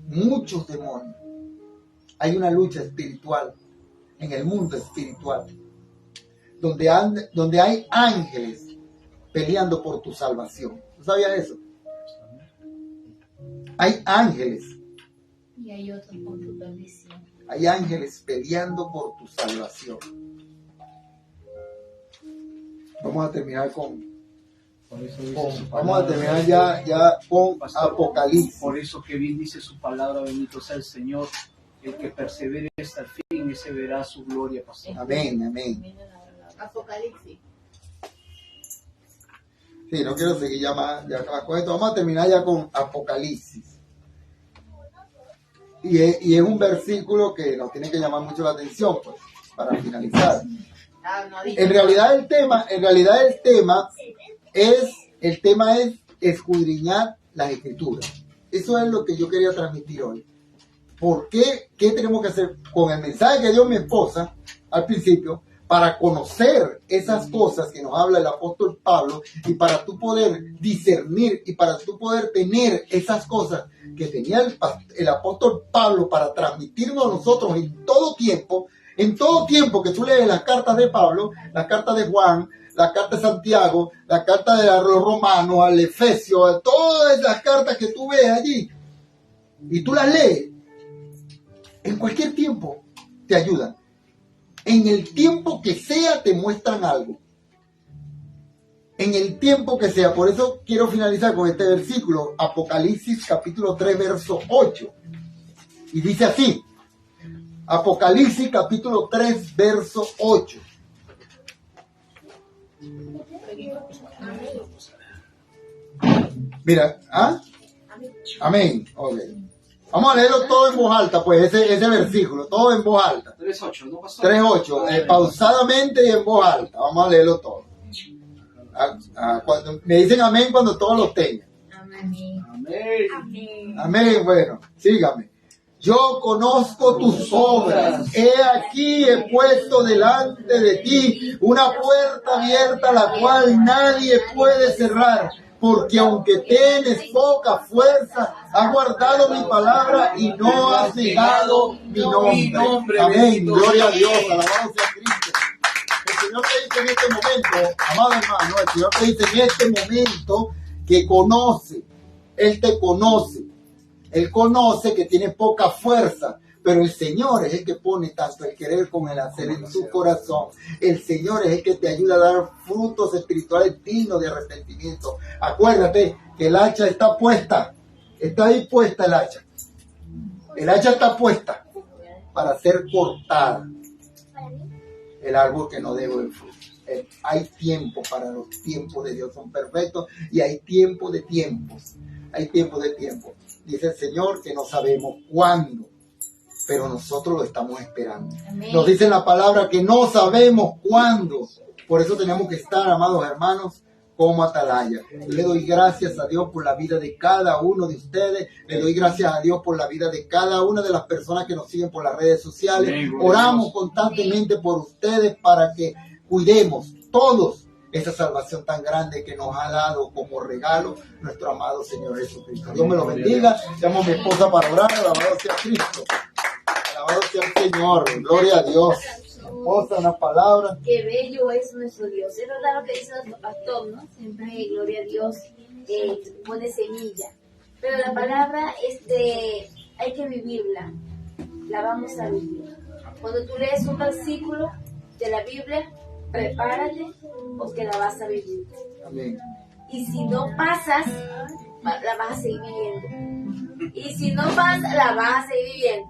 Muchos demonios. Hay una lucha espiritual en el mundo espiritual. Donde hay ángeles peleando por tu salvación. ¿Tú sabías eso? Hay ángeles. Y hay otros por tu perdición. Hay ángeles peleando por tu salvación. Vamos a terminar vamos a terminar ya con Apocalipsis. Por eso que bien dice su palabra, bendito sea el Señor. El que persevere hasta el fin, ese verá su gloria pasar. Amén, amén. Apocalipsis. Sí, no quiero seguir ya más con esto. Vamos a terminar ya con Apocalipsis. Y es un versículo que nos tiene que llamar mucho la atención, pues, para finalizar. En realidad el tema es escudriñar las Escrituras. Eso es lo que yo quería transmitir hoy. ¿Por qué? ¿Qué tenemos que hacer con el mensaje que dio mi esposa al principio? Para conocer esas cosas que nos habla el apóstol Pablo y para tú poder discernir y para tú poder tener esas cosas que tenía el apóstol Pablo para transmitirnos a nosotros en todo tiempo que tú lees las cartas de Pablo, las cartas de Juan, la carta de Santiago, la carta de los Romanos, al Efesio, a todas esas cartas que tú ves allí y tú las lees, en cualquier tiempo te ayudan. En el tiempo que sea te muestran algo. En el tiempo que sea. Por eso quiero finalizar con este versículo. Apocalipsis capítulo 3 verso 8. Y dice así. Apocalipsis capítulo 3 verso 8. Mira. ¿Ah? Amén. Ok. Vamos a leerlo todo en voz alta, pues, ese versículo, todo en voz alta. 3.8, ¿no pasó? 3.8, pausadamente y en voz alta. Vamos a leerlo todo. Me dicen amén cuando todos lo tengan. Amén. Amén. Amén, bueno, sígame. Yo conozco tus obras. He aquí he puesto delante de ti una puerta abierta la cual nadie puede cerrar. Porque aunque tienes poca fuerza, has guardado mi palabra y no has negado mi nombre. Amén. Gloria a Dios. Alabado sea Cristo. El Señor te dice en este momento, amado hermano, el Señor te dice en este momento que conoce. Él te conoce. Él conoce que tiene poca fuerza. Pero el Señor es el que pone tanto el querer como el hacer en su corazón. El Señor es el que te ayuda a dar frutos espirituales dignos de arrepentimiento. Acuérdate que el hacha está puesta. Está ahí puesta el hacha. El hacha está puesta para ser cortada. El árbol que no debe el fruto. Hay tiempo para los tiempos de Dios. Son perfectos y hay tiempo de tiempos. Hay tiempo de tiempo. Dice el Señor que no sabemos cuándo. Pero nosotros lo estamos esperando. Amén. Nos dice la palabra que no sabemos cuándo. Por eso tenemos que estar, amados hermanos, como atalaya. Le doy gracias a Dios por la vida de cada uno de ustedes. Le doy gracias a Dios por la vida de cada una de las personas que nos siguen por las redes sociales. Amén. Oramos constantemente por ustedes para que cuidemos todos esa salvación tan grande que nos ha dado como regalo nuestro amado Señor Jesucristo. Dios me lo bendiga. Llamo a mi esposa para orar. Alabado sea Cristo. Alabado sea el Señor, gloria a Dios. Esposa, una palabra. Qué bello es nuestro Dios. Es verdad lo que dice nuestro pastor, ¿no? Siempre, gloria a Dios, pone semilla. Pero la palabra hay que vivirla. La vamos a vivir. Cuando tú lees un versículo de la Biblia, prepárate porque la vas a vivir. Amén. Y si no pasas, la vas a seguir viviendo. Y si no pasas, la vas a seguir viviendo.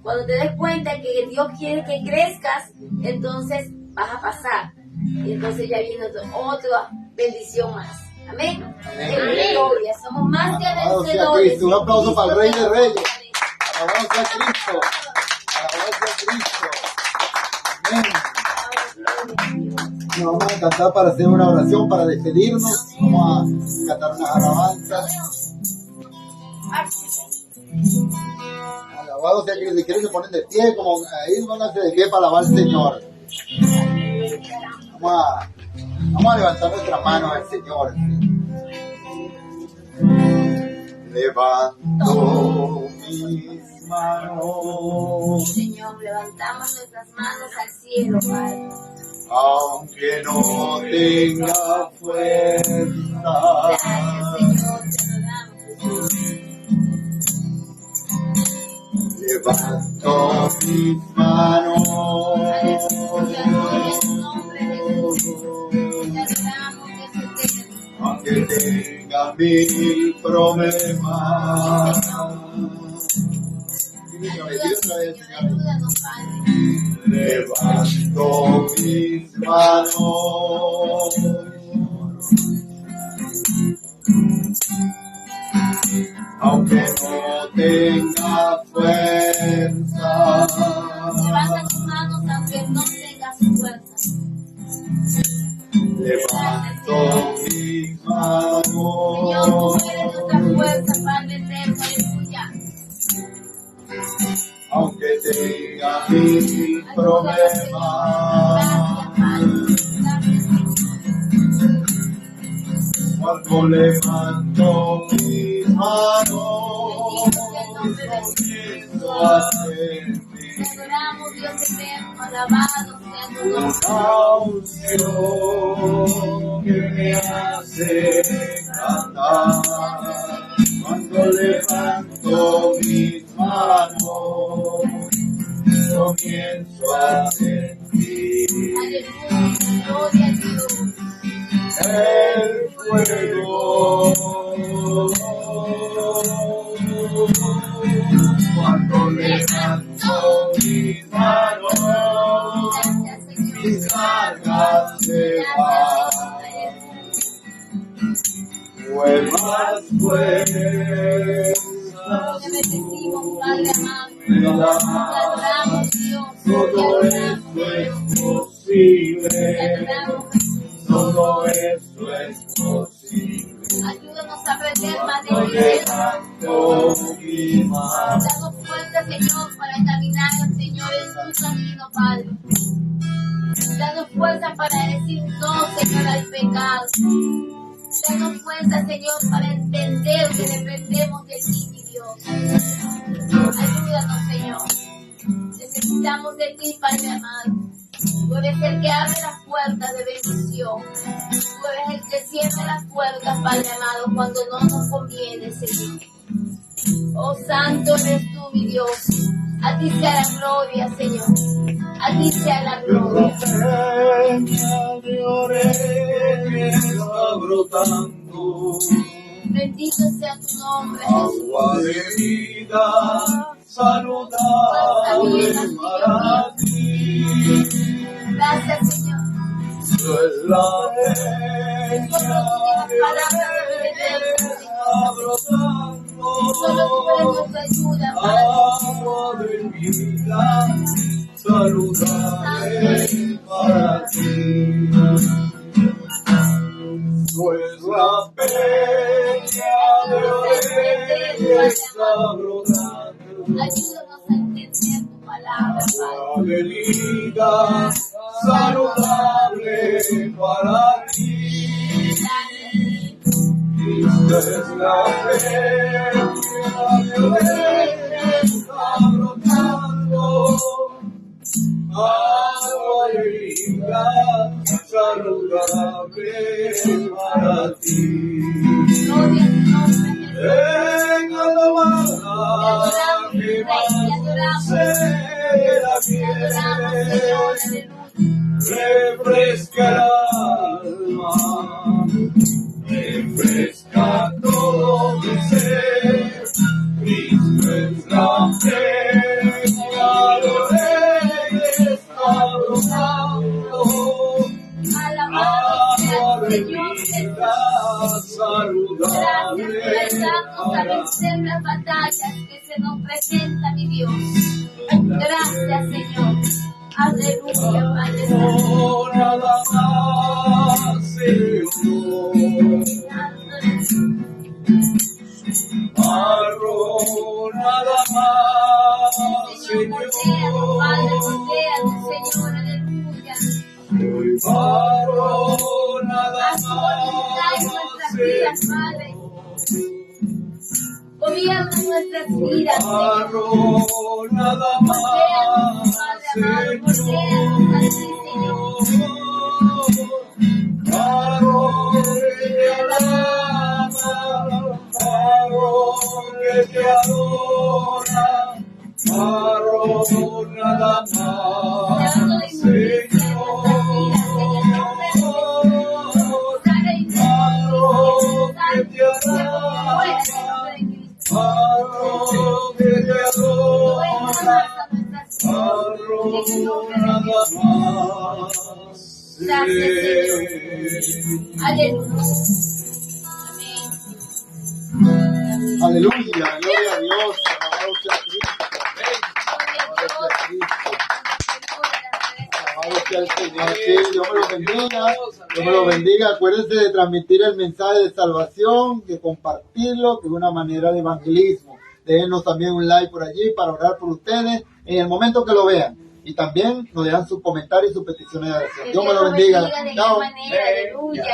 Cuando te des cuenta que Dios quiere que crezcas, entonces vas a pasar. Y entonces ya viene otra bendición más. Amén. Amén. Gloria. Somos más que Alabado sea vencedores. Cristo. Un aplauso para el Rey de Reyes. Alabado sea Cristo. Alabado sea Cristo. Amén. Nos vamos a cantar para hacer una oración, para despedirnos. Vamos a cantar unas alabanzas. Alabado sea Cristo. Si quieren se ponen de pie, como ahí pónganse de pie para alabar al Señor. Vamos a levantar nuestras manos al Señor. Levanto mis manos. Señor, levantamos nuestras manos al cielo, Padre. Aunque no tenga fuerza. Gracias, Señor, te lo damos, Señor. Levanto mis manos. Aleluya, gloria a tu nombre, Jesús. Te adoramos, Jesús. Aunque tenga mil problemas. niño, bendiga otra vez, Señor. Ayúdanos, Padre. Levanto mis manos, aunque no tenga fuerza. Levanta tus manos aunque no tengas fuerza. Levanto mis Señor, tú manos, eres nuestra fuerza, Padre eterno, aleluya. aunque tenga mis Ayúdanos, problemas. Señor. Gracias, Padre. Gracias, Señor. Cuando levanto mis manos, comienzo a sentir Te adoramos, Dios eterno, alabado sea tu nombre. una unción que me hace cantar. Cuando levanto mis manos, comienzo a sentir Aleluya, gloria a Dios. el fuego. Cuando levanto mis manos, Gracias, Señor. mis cargas se van. Vuelvas fuerzas, Te bendecimos, Padre amado. me Te das. adoramos, Dios. Te Todo adoramos, eso es Dios. Te posible. adoramos, Jesús. Todo eso es posible. Ayúdanos a aprender más de Hoy ti. levanto mis manos. Danos fuerza, Señor, para caminar, Señor, en tu camino, Padre. Danos fuerza para decir no, Señor, al pecado. Danos fuerza, Señor, para entender que dependemos de ti, mi Dios. Ayúdanos, Señor. Necesitamos de ti, Padre amado. Tú eres el que abre las puertas de bendición. Tú eres el que cierra las puertas, Padre amado, cuando no nos conviene, Señor. Oh, santo eres tú, mi Dios. A ti sea la gloria, Señor. A ti sea la gloria. Peña de Oreb está brotando, Bendito sea tu nombre, Jesús. agua de vida saludable para ti. Gracias, Señor. Tú es la peña de Palabra de Oreb vida eterna, está brotando, solo tú eres nuestra ayuda, Padre. agua de vida saludable para ti. Pues la peña de Oreb está brotando, Ayúdanos a entender tu palabra, Padre. agua de vida saludable para ti. Esta es la peña de Oreb está brotando, agua de vida saludable para ti. Gloria a tu nombre, Jesús. En alabanza que Te adoramos, Rey. Te adoramos, Señor. Aleluya. refresca el alma, refresca todo mi ser. Cristo es la peña de Oreb está brotando, Alabado sea agua el de Señor Jesús. vida Gracias saludable por ayudarnos a para vencer las batallas que se nos presentan, mi Dios. Gracias, Señor. Aleluya, Padre Santo. Oh, nada más, Señor. Barro, nada más, Señor, Señor. moldeanos, Padre, moldeanos, Señor. Aleluya. Soy barro, nada Haz tu voluntad en más, nuestras vidas, Padre. Gobierna nuestras vidas, Señor. barro, nada Moldeanos, más, Padre amado, moldeanos a ti, Señor. Barro que te alaba, barro que te adora, barro nada más, Señor. Barro que te alaba, barro que te adora, Gracias, Señor. Aleluya. Amén. Aleluya, gloria a Dios, alabado sea Cristo. Alabado sea Cristo. Alabado sea el Señor. Sí, Dios me lo bendiga. Dios me lo bendiga. Acuérdense de transmitir el mensaje de salvación, de compartirlo, que es una manera de evangelismo. Déjenos también un like por allí para orar por ustedes en el momento que lo vean. Y también nos dejan sus comentarios y sus peticiones de oración. Dios me lo bendiga. De igual Chao. manera, aleluya.